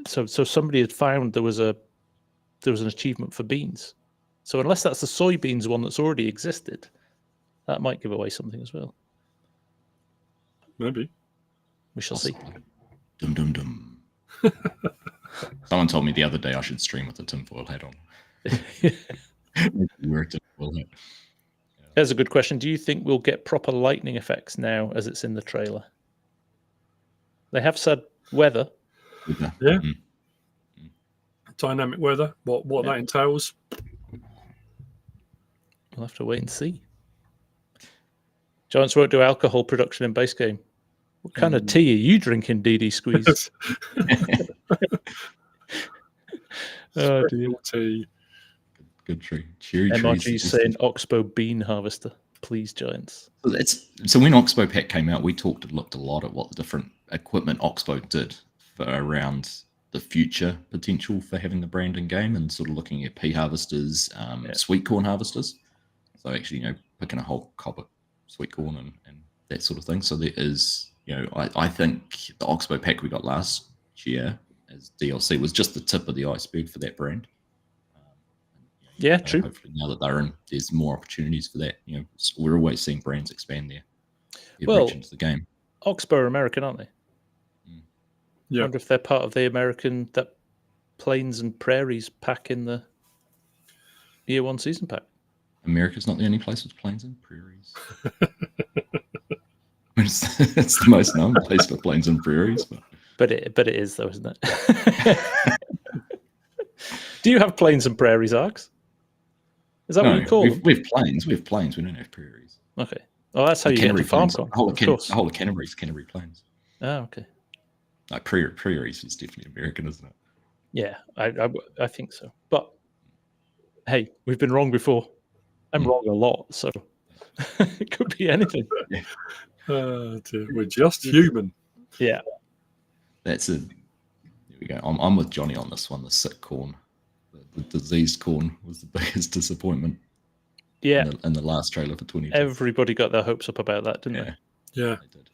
So somebody had found there was an achievement for beans. So unless that's the soybeans one that's already existed, that might give away something as well. Maybe. We shall see. Dum dum dum. Someone told me the other day I should stream with a tinfoil hat on. There's a good question. Do you think we'll get proper lightning effects now as it's in the trailer? They have said weather. Yeah. Dynamic weather. What that entails. We'll have to wait and see. Giants won't do alcohol production in base game. What kind of tea are you drinking, DD Squeeze? Oh dear. Tea. Good tree. Cherry MRG saying Oxbow bean harvester. Please, Giants. So when Oxbow Pack came out, we looked a lot at what the different equipment Oxbow did for around the future potential for having the brand in game, and sort of looking at pea harvesters, sweet corn harvesters. So actually, picking a whole cob of sweet corn and that sort of thing. So there is, I think the Oxbow Pack we got last year as DLC was just the tip of the iceberg for that brand. Yeah, true. Hopefully now that they're in, there's more opportunities for that. We're always seeing brands expand their reach into the game. Oxbow are American, aren't they? Yeah. I wonder if they're part of the American that Plains and Prairies pack in the Year 1 season pack. America's not the only place with plains and prairies. It's the most known place for plains and prairies, but it is though, isn't it? Do you have plains and prairies, Arx? Is that what you call them? We have plains. We have plains. We don't have prairies. Okay. Oh, that's how you get to FarmCon. The whole of Canterbury's Canterbury Plains. Oh, okay. Like prairies is definitely American, isn't it? Yeah, I think so. But hey, we've been wrong before. I'm wrong a lot, so it could be anything. Yeah. We're just human. Yeah. There we go. I'm with Johnny on this one. The sick corn, the diseased corn was the biggest disappointment. Yeah. In the last trailer for 2022. Everybody got their hopes up about that, didn't they? Yeah. They did.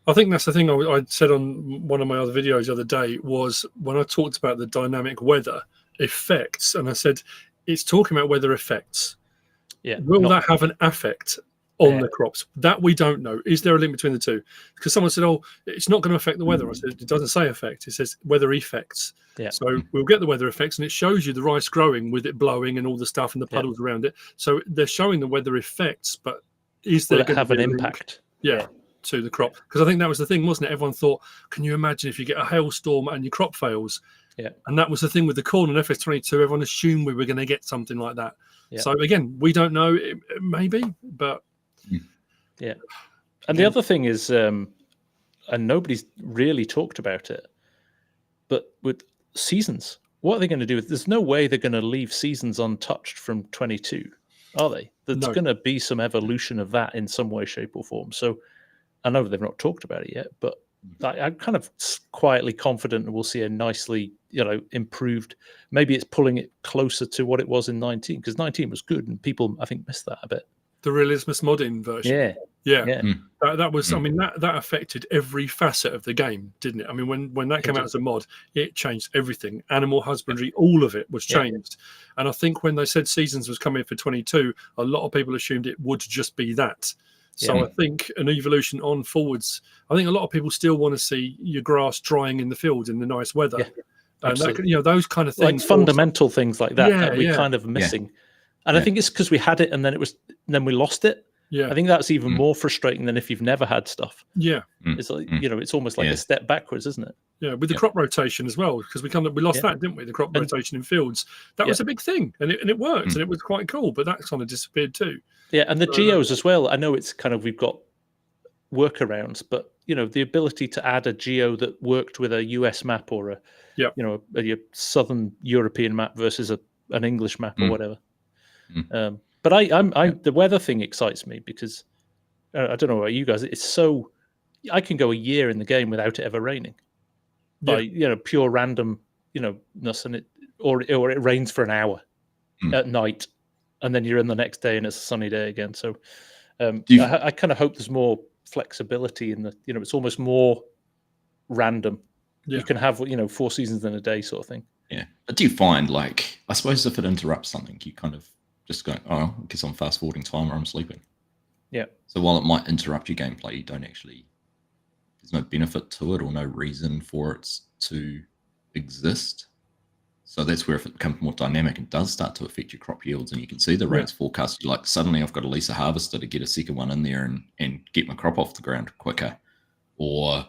I think that's the thing I said on one of my other videos the other day was when I talked about the dynamic weather effects, and I said it's talking about weather effects. Yeah. Will that have an affect on the crops? That we don't know. Is there a link between the two? Because someone said, "Oh, it's not going to affect the weather." I said, "It doesn't say effect. It says weather effects." Yeah. So we'll get the weather effects, and it shows you the rice growing with it blowing and all the stuff and the puddles around it. So they're showing the weather effects, but is there going to have an impact? Yeah. To the crop, because I think that was the thing, wasn't it? Everyone thought, can you imagine if you get a hailstorm and your crop fails? Yeah. And that was the thing with the corn and FS22. Everyone assumed we were going to get something like that. Yeah. So again, we don't know. Maybe, but yeah. And the other thing is, and nobody's really talked about it, but with seasons, what are they going to do? There's no way they're going to leave seasons untouched from 22, are they? There's going to be some evolution of that in some way, shape, or form. So I know they've not talked about it yet, but I'm kind of quietly confident we'll see a nicely, improved. Maybe it's pulling it closer to what it was in 19, because 19 was good, and people, I think, missed that a bit. The Realismus modding version. Yeah. That was. I mean, that affected every facet of the game, didn't it? I mean, when that came out as a mod, it changed everything. Animal husbandry, all of it was changed. And I think when they said seasons was coming for 22, a lot of people assumed it would just be that. So I think an evolution on forwards. I think a lot of people still want to see your grass drying in the fields in the nice weather, and that, those kind of things, like fundamental things like that that we're kind of missing. And I think it's because we had it and then we lost it. Yeah, I think that's even more frustrating than if you've never had stuff. Yeah, it's like it's almost like a step backwards, isn't it? Yeah, with the crop rotation as well, because we lost that, didn't we? The crop rotation in fields, that was a big thing, and it worked, and it was quite cool. But that kind of disappeared too. Yeah, and the geos as well. I know it's kind of we've got workarounds, but the ability to add a geo that worked with a US map or a Southern European map versus an English map or whatever. But I the weather thing excites me because I don't know about you guys. It's so I can go a year in the game without it ever raining by pure random ness, and or it rains for an hour at night, and then you're in the next day and it's a sunny day again. So I kind of hope there's more flexibility in the it's almost more random. You can have 4 seasons in a day sort of thing. Yeah, but do you find I suppose if it interrupts something, you kind of just go, oh, I guess I'm fast forwarding time or I'm sleeping. Yeah. So while it might interrupt your gameplay, you don't actually, there's no benefit to it or no reason for it to exist. So that's where if it becomes more dynamic, it does start to affect your crop yields, and you can see the rates forecast. You're like, suddenly I've got to lease a harvester to get a second one in there and get my crop off the ground quicker, or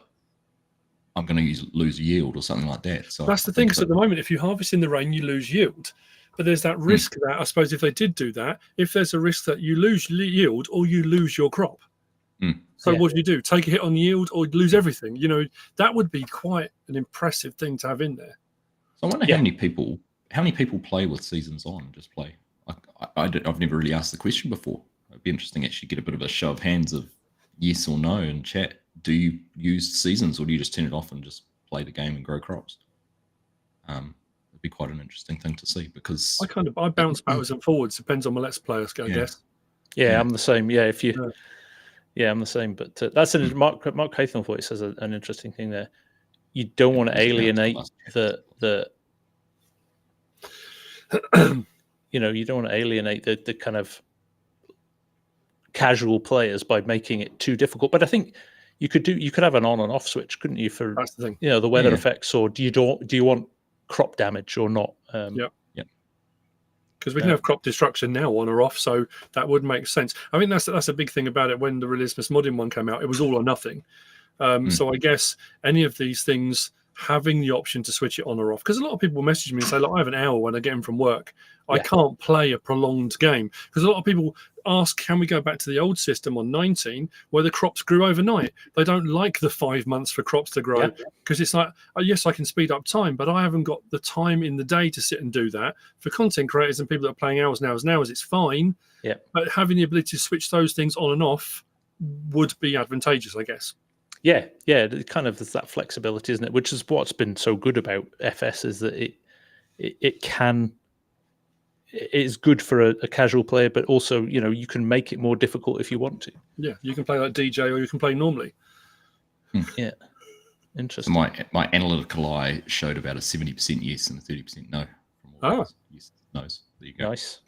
I'm going to lose yield or something like that. So that's the thing, because at the moment, if you harvest in the rain, you lose yield. But there's that risk that, I suppose, if they did do that, if there's a risk that you lose yield or you lose your crop. So what do you do? Take a hit on yield or lose everything? That would be quite an impressive thing to have in there. So I wonder how many people play with seasons on, just play. I've never really asked the question before. It'd be interesting actually get a bit of a show of hands of yes or no in chat. Do you use seasons, or do you just turn it off and just play the game and grow crops? It'd be quite an interesting thing to see, because I bounce backwards and forwards. Depends on my let's play, I guess. Yeah, I'm the same. Yeah, if you, I'm the same. But that's Mark Haytham thought he says an interesting thing there. You don't want to alienate the you don't want to alienate the kind of casual players by making it too difficult. But I think you could have an on and off switch, couldn't you? For that's the thing. The weather effects, or do you want crop damage or not? Yeah. Because we can have crop destruction now on or off, so that would make sense. I mean, that's a big thing about it. When the Realismus Modding one came out, it was all or nothing. So I guess any of these things, having the option to switch it on or off, because a lot of people message me and say, "Look, I have an hour when I get in from work. I can't play a prolonged game." Because a lot of people ask, "Can we go back to the old system on 19 where the crops grew overnight?" They don't like the 5 months for crops to grow, because it's like, yes, I can speed up time, but I haven't got the time in the day to sit and do that. For content creators and people that are playing hours, it's fine. Yeah. But having the ability to switch those things on and off would be advantageous, I guess. Yeah, it kind of, there's that flexibility, isn't it? Which is what's been so good about FS, is that it's good for a casual player, but also, you can make it more difficult if you want to. Yeah, you can play like DJ, or you can play normally. Yeah, interesting. My analytical eye showed about a 70% yes and a 30% no. Yes, no's. There you go. Nice.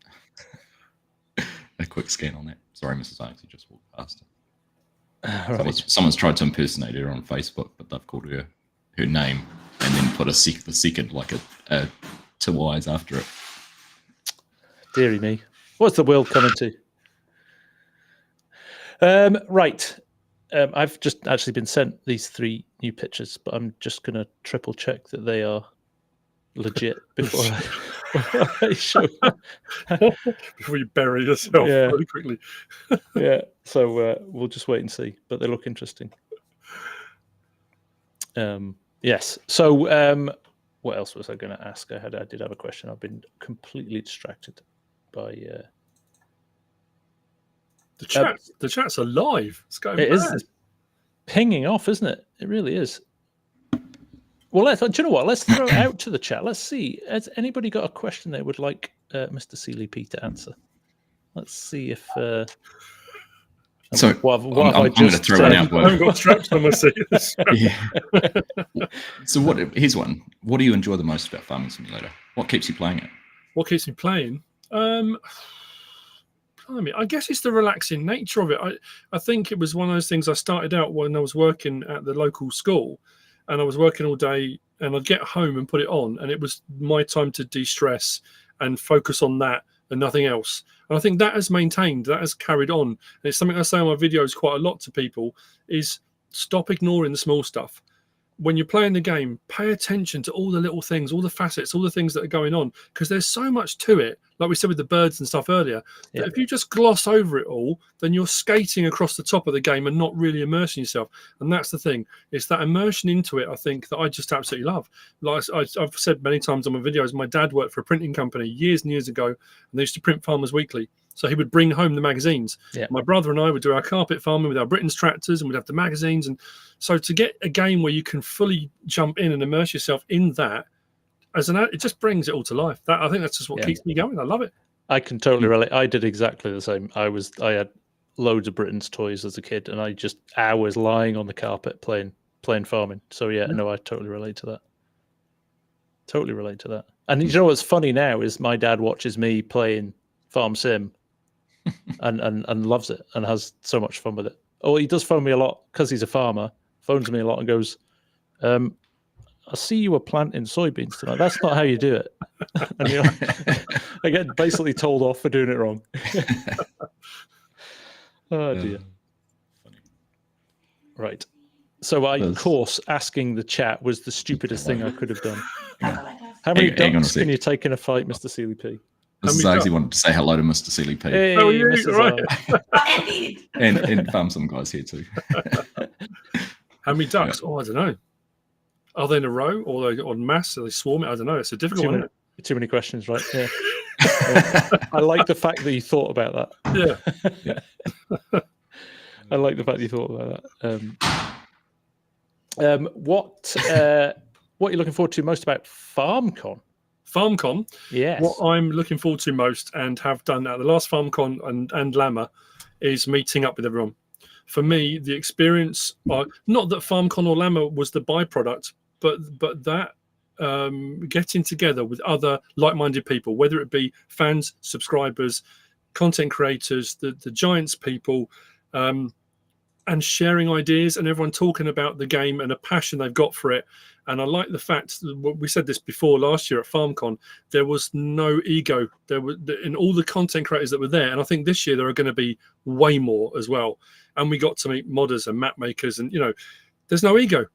A quick scan on that. Sorry, Mrs. Oaks, you just walked past. Right. Someone's tried to impersonate her on Facebook, but they've called her name and then put the second like a 2 eyes after it. Deary me. What's the world coming to? Right. I've just actually been sent these 3 new pictures, but I'm just going to triple check that they are legit before I show them. Before you bury yourself really quickly. Yeah, so we'll just wait and see, but they look interesting. Yes. So what else was I going to ask? I did have a question. I've been completely distracted by the chat. The chat's alive. It's going. It's pinging off, isn't it? It really is. Well, do you know what? Let's throw it out to the chat. Let's see. Has anybody got a question they would like Mr. SealyP to answer? Let's see if. So what I'm going to throw one out. I haven't got straps on my seat. So here's one. What do you enjoy the most about Farming Simulator? What keeps you playing it? What keeps me playing? I guess it's the relaxing nature of it. I think it was one of those things. I started out when I was working at the local school, and I was working all day, and I'd get home and put it on, and it was my time to de-stress and focus on that and nothing else. And I think that has maintained, that has carried on. And it's something I say on my videos quite a lot to people, is stop ignoring the small stuff. When you're playing the game, pay attention to all the little things, all the facets, all the things that are going on, because there's so much to it. Like we said with the birds and stuff earlier, that if you just gloss over it all, then you're skating across the top of the game and not really immersing yourself. And that's the thing. It's that immersion into it, I think, that I just absolutely love. Like I've said many times on my videos, my dad worked for a printing company years and years ago, and they used to print Farmers Weekly. So he would bring home the magazines. Yeah. My brother and I would do our carpet farming with our Britain's tractors, and we'd have the magazines. And so to get a game where you can fully jump in and immerse yourself in that, it just brings it all to life. I think that's just what keeps me going. I love it. I can totally relate. I did exactly the same. I had loads of Britain's toys as a kid, and I just hours lying on the carpet playing farming. So no, I totally relate to that. Totally relate to that. And you know what's funny now is my dad watches me playing FarmSim. and loves it and has so much fun with it. Oh, he does phone me a lot because he's a farmer. Phones me a lot and goes, "I see you were planting soybeans tonight. That's not how you do it." And I get basically told off for doing it wrong. Oh dear. Funny. Right. So of course, asking the chat was the stupidest thing I could have done. How many ducks can you take in a fight, Mr. SealyP? Mrs. Oaksy wanted to say hello to Mr. SealyP. Hey, how are you? Mrs. Right. and FarmSim Guy's here too. How many ducks? Oh, I don't know. Are they in a row or are they en masse? Are they swarming? I don't know. It's a difficult one. Too many questions, right? Yeah. I like the fact that you thought about that. Yeah. I like the fact that you thought about that. What are you looking forward to most about FarmCon? FarmCon, yes. What I'm looking forward to most and have done at the last FarmCon and Llama is meeting up with everyone. For me, the experience, not that FarmCon or Llama was the byproduct, but that getting together with other like-minded people, whether it be fans, subscribers, content creators, the Giants people, and sharing ideas and everyone talking about the game and a passion they've got for it. And I like the fact that we said this before last year at FarmCon, there was no ego. There were in all the content creators that were there. And I think this year there are going to be way more as well. And we got to meet modders and map makers, and there's no ego.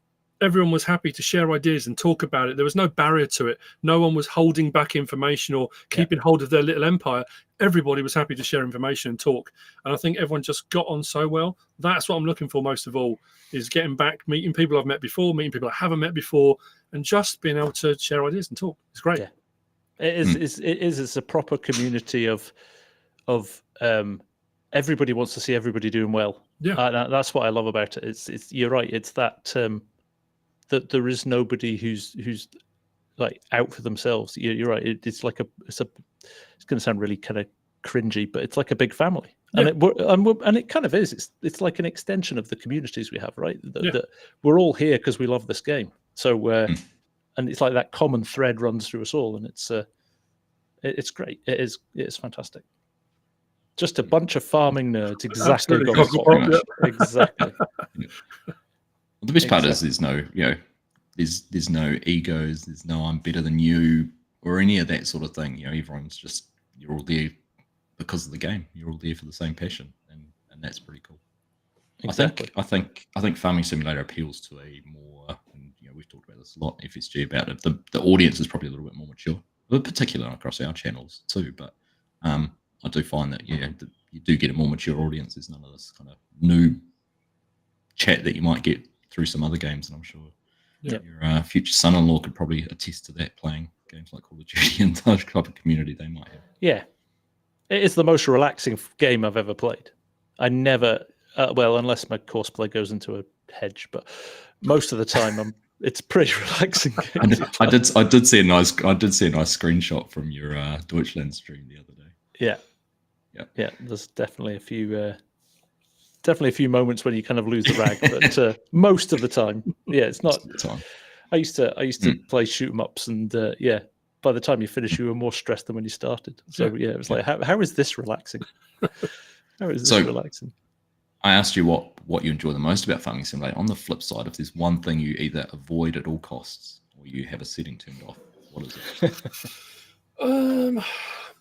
Everyone was happy to share ideas and talk about it. There was no barrier to it. No one was holding back information or keeping hold of their little empire. Everybody was happy to share information and talk. And I think everyone just got on so well. That's what I'm looking for most of all, is getting back, meeting people I've met before, meeting people I haven't met before, and just being able to share ideas and talk. It's great. Yeah. It's a proper community of everybody wants to see everybody doing well. Yeah. That's what I love about it. It's you're right. It's that that there is nobody who's like out for themselves. You're right. It's like it's going to sound really kind of cringy, but it's like a big family, and it kind of is. It's like an extension of the communities we have, right? That we're all here because we love this game. So and it's like that common thread runs through us all, and it's great. It's fantastic. Just a bunch of farming nerds, exactly. Exactly. Well, the best part is there's no, there's no egos, there's no I'm better than you or any of that sort of thing. Everyone's just, you're all there because of the game. You're all there for the same passion, and that's pretty cool. Exactly. I think Farming Simulator appeals to a more, and we've talked about this a lot, FSG, about it. The audience is probably a little bit more mature, in particular across our channels too. But I do find that you do get a more mature audience. There's none of this kind of new chat that you might get through some other games, and I'm sure your future son-in-law could probably attest to that, playing games like Call of Duty and those type of community they might have. Yeah, it is the most relaxing game I've ever played. I never, unless my courseplay goes into a hedge, but most of the time it's pretty relaxing. I did see a nice screenshot from your Deutschland stream the other day. Yeah. There's definitely a few moments when you kind of lose the rag, but most of the time, it's not. I used to play shoot 'em ups, and by the time you finish, you were more stressed than when you started. So it was like, how is this relaxing? How is this relaxing? I asked you what you enjoy the most about Farming Simulator. On the flip side, if there's one thing you either avoid at all costs or you have a setting turned off, what is it? I'm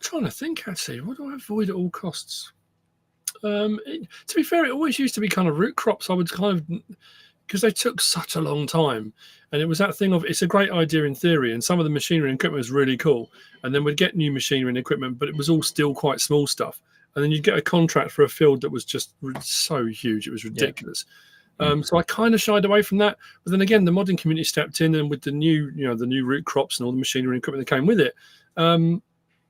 trying to think, actually. What do I avoid at all costs? To be fair, it always used to be kind of root crops. I would kind of, because they took such a long time, and it was that thing of, it's a great idea in theory, and some of the machinery and equipment was really cool, and then we'd get new machinery and equipment, but it was all still quite small stuff, and then you'd get a contract for a field that was just so huge, it was ridiculous. So I kind of shied away from that, but then again, the modding community stepped in, and with the new, the new root crops and all the machinery and equipment that came with it,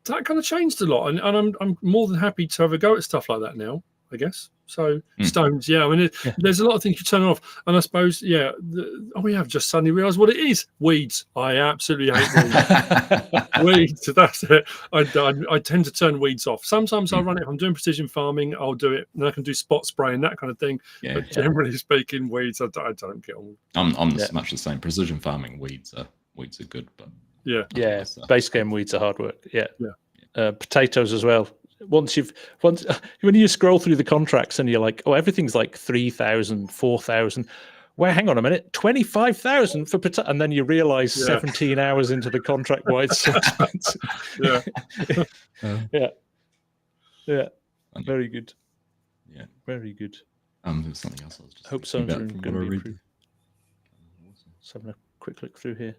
that kind of changed a lot, and I'm more than happy to have a go at stuff like that now, I guess. So stones, there's a lot of things you turn off, and I suppose we have just suddenly realised what it is. Weeds. I absolutely hate weeds. Weeds. That's it. I tend to turn weeds off. Sometimes I'll run it. If I'm doing precision farming, I'll do it, and I can do spot spray and that kind of thing. But generally speaking, weeds, I don't get on. I'm much the same. Precision farming, weeds are good, but base game weeds are hard work. Potatoes as well. Once when you scroll through the contracts and you're like, everything's like 3,000, 4,000. Well, hang on a minute, 25,000 for potato, and then you realize 17 hours into the contract why it's so expensive. Very good. Yeah, very good. There was something else I was just. Hope someone's going to be approved. Just having a quick look through here.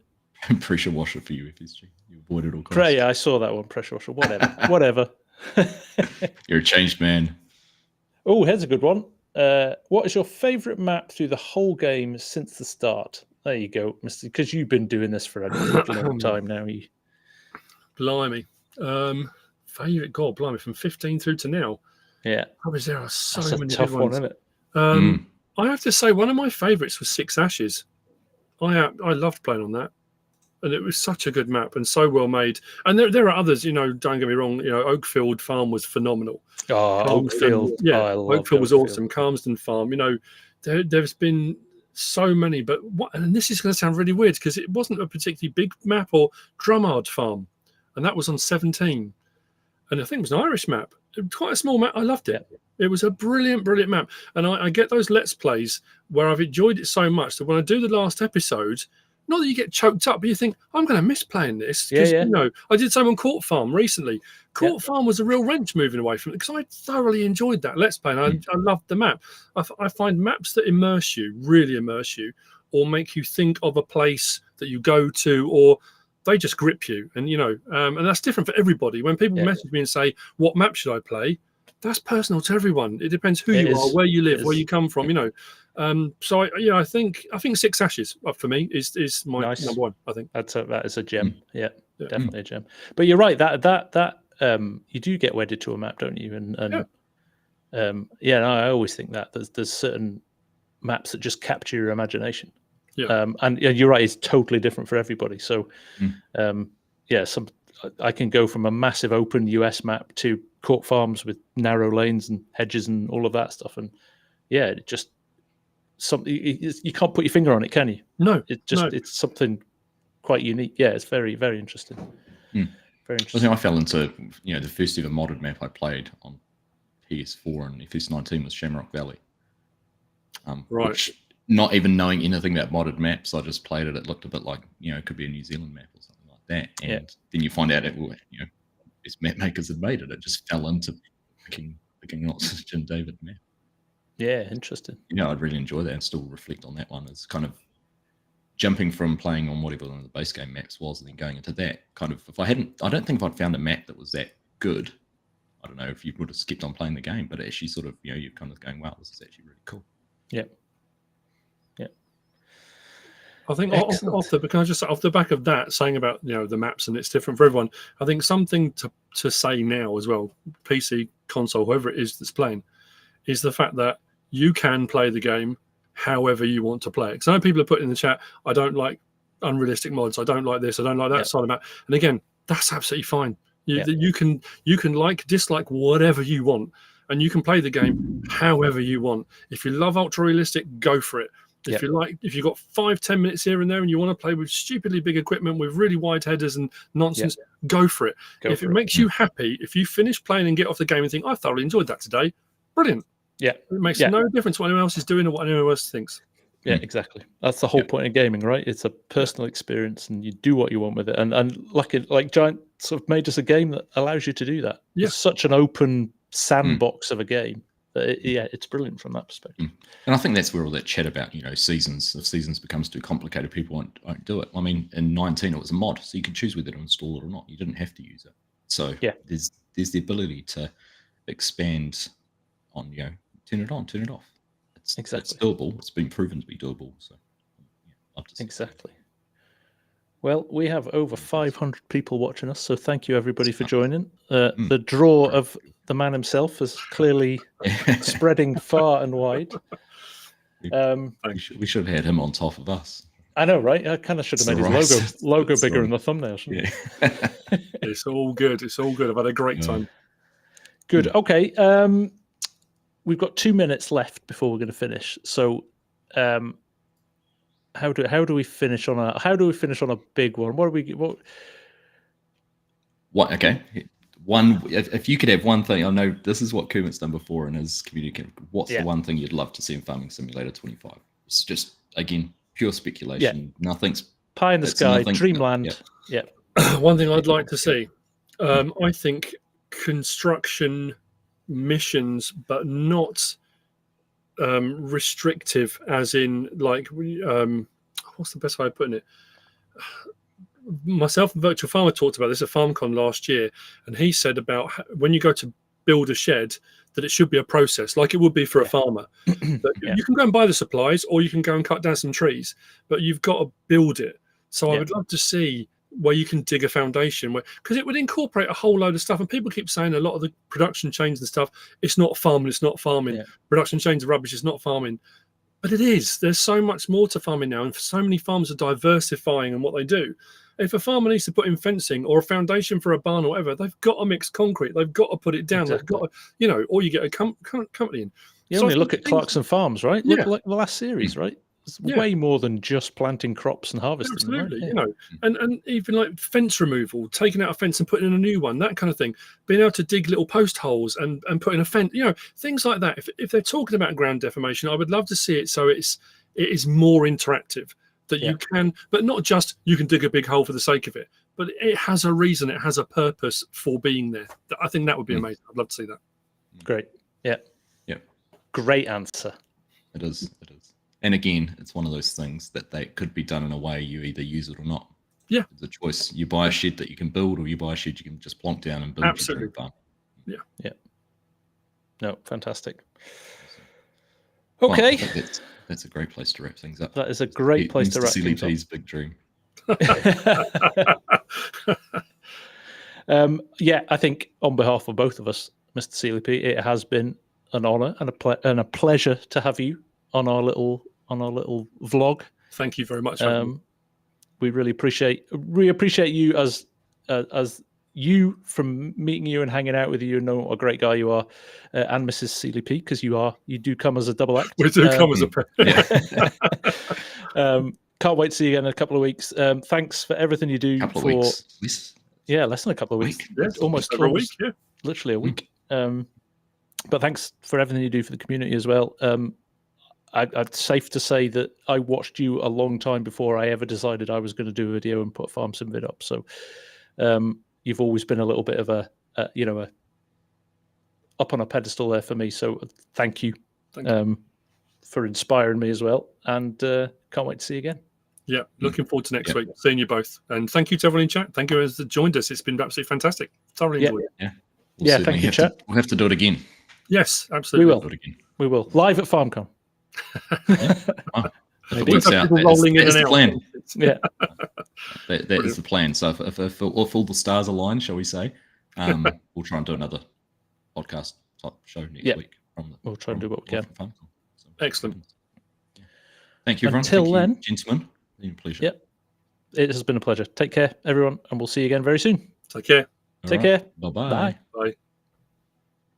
Pressure washer for you, FSG. You avoided all costs. I saw that one. Pressure washer. Whatever. You're a changed man. Oh, here's a good one. What is your favourite map through the whole game since the start? There you go, Mr. Because you've been doing this for a long time now. Blimey. Favourite, God, blimey, from 15 through to now. Yeah. There are so That's many a tough good ones. one, isn't it? I have to say, one of my favourites was Six Ashes. I loved playing on that. And it was such a good map and so well made. And there are others, don't get me wrong, Oakfield Farm was phenomenal. Oakfield. I love Oakfield was awesome. Calmsden Farm, there's been so many, but and this is going to sound really weird because it wasn't a particularly big map, or Drummard Farm, and that was on 17. And I think it was an Irish map. quite a small map. I loved it. It was a brilliant map. And I get those Let's Plays where I've enjoyed it so much that when I do the last episode, not that you get choked up, but you think, I'm going to miss playing this. You know, I did some on Court Farm recently. Court Farm was a real wrench moving away from it because I thoroughly enjoyed that Let's Play. And I loved the map. I find maps that really immerse you, or make you think of a place that you go to, or they just grip you. And, you know, and that's different for everybody. When people message me and say, what map should I play? That's personal to everyone. It depends who you are, where you live, where you come from, you know. So I think Six Ashes for me is my number one. I think that is a gem. Definitely a gem. But you're right, that you do get wedded to a map, don't you? And I always think that there's certain maps that just capture your imagination. And you're right, it's totally different for everybody. So I can go from a massive open US map to Court Farms with narrow lanes and hedges and all of that stuff, and it just something you can't put your finger on it, can you? No, it's something quite unique. It's very, very interesting. Very interesting. I think I fell into the first ever modded map I played on PS4 and FS19 was Shamrock Valley. Which, not even knowing anything about modded maps, I just played it. It looked a bit like it could be a New Zealand map or something like that, and then you find out best map makers had made it. It just fell into picking lots of Jim David map. Interesting. I'd really enjoy that and still reflect on that one as kind of jumping from playing on whatever one of the base game maps was and then going into that kind of. I don't think if I'd found a map that was that good, I don't know if you would have skipped on playing the game, but actually sort of you're kind of going, wow, this is actually really cool. I think off the back of that, saying about the maps and it's different for everyone, I think something to say now as well, PC, console, whoever it is that's playing, is the fact that you can play the game however you want to play it. Because I know people are putting in the chat, I don't like unrealistic mods, I don't like this, I don't like that side of the map. And again, that's absolutely fine. You can dislike whatever you want, and you can play the game however you want. If you love ultra realistic, go for it. If you've got 5-10 minutes here and there and you want to play with stupidly big equipment with really wide headers and nonsense, go for it. If it makes you happy, if you finish playing and get off the game and think, I thoroughly enjoyed that today, brilliant. It makes no difference what anyone else is doing or what anyone else thinks. Exactly. That's the whole point of gaming, right? It's a personal experience and you do what you want with it. And like Giant sort of made us a game that allows you to do that. It's such an open sandbox of a game. It's brilliant from that perspective. And I think that's where all that chat about seasons, if seasons becomes too complicated, people won't do it. I mean, in 19 it was a mod, so you could choose whether to install it or not. You didn't have to use it. So there's the ability to expand on turn it on, turn it off. It's doable. It's been proven to be doable. So exactly. Well, we have over 500 people watching us, so thank you everybody for joining. The draw of the man himself is clearly spreading far and wide. We should have had him on top of us. I know, right? I kind of should have made his logo bigger in the thumbnail, shouldn't I? It's all good. It's all good. I've had a great time. Good. Okay. We've got 2 minutes left before we're going to finish. So, how do we finish on a big one? What? Okay. One. If you could have one thing, I know this is what Kermit's done before in his community. What's the one thing you'd love to see in Farming Simulator 25? It's just again pure speculation. Nothing's pie in the sky, dreamland. One thing I'd like to see. I think construction missions, but not restrictive, as in what's the best way of putting it? Myself and Virtual Farmer talked about this at FarmCon last year, and he said about when you go to build a shed that it should be a process like it would be for a farmer. You can go and buy the supplies, or you can go and cut down some trees, but you've got to build it. So I would love to see where you can dig a foundation, because it would incorporate a whole load of stuff. And people keep saying a lot of the production chains and stuff, it's not farming. Production chains are rubbish, it's not farming. But it is. There's so much more to farming now, and so many farmers are diversifying in what they do. If a farmer needs to put in fencing or a foundation for a barn or whatever, they've got to mix concrete. They've got to put it down. They've got to, or you get a company in. You only look at Clarkson Farms, right? Look like the last series, right? It's way more than just planting crops and harvesting. Absolutely, right? you know, and even like fence removal, taking out a fence and putting in a new one, that kind of thing. Being able to dig little post holes and putting a fence, you know, things like that. If they're talking about ground defamation, I would love to see it so it is more interactive. That you can, but not just you can dig a big hole for the sake of it, but it has a reason, it has a purpose for being there. I think that would be amazing. I'd love to see that. Great. Yeah. Great answer. It is. It is. And again, it's one of those things that they could be done in a way you either use it or not. Yeah. It's a choice. You buy a shed that you can build, or you buy a shed you can just plonk down and build. Absolutely. Farm. Yeah. No, fantastic. Okay. Okay. Well, that's a great place to wrap things up. That is a great place to wrap things up. MrSealyp's big dream. Yeah, I think on behalf of both of us, Mr. Sealyp, it has been an honour and a pleasure to have you on our little vlog. Thank you very much. We really appreciate you as you, from meeting you and hanging out with you and knowing what a great guy you are, and Mrs. Sealyp, because you do come as a double act. We do come as a can't wait to see you again in a couple of weeks. Thanks for everything you do. Couple of weeks. Yeah, less than a couple of weeks. Almost over a week. Yeah, literally a week. But thanks for everything you do for the community as well. I'd safe to say that I watched you a long time before I ever decided I was going to do a video and put a FarmSim vid up. So you've always been a little bit of a up on a pedestal there for me. So thank you, for inspiring me as well. And can't wait to see you again. Yeah, looking forward to next week, seeing you both. And thank you to everyone in chat. Thank you who's joined us. It's been absolutely fantastic. Thoroughly enjoyed it. Yeah. Thank you, chat. We'll have to do it again. Yes, absolutely. We will. Live at FarmCon. Maybe. That's the plan. Yeah. that is the plan. So if all the stars align, shall we say, we'll try and do another podcast type show next week. We'll try and do what we can. Excellent. Thank you, everyone. Until then, gentlemen, it's been a pleasure. Yep. It has been a pleasure. Take care, everyone, and we'll see you again very soon. Take care. Take care. Bye-bye. Bye. Bye.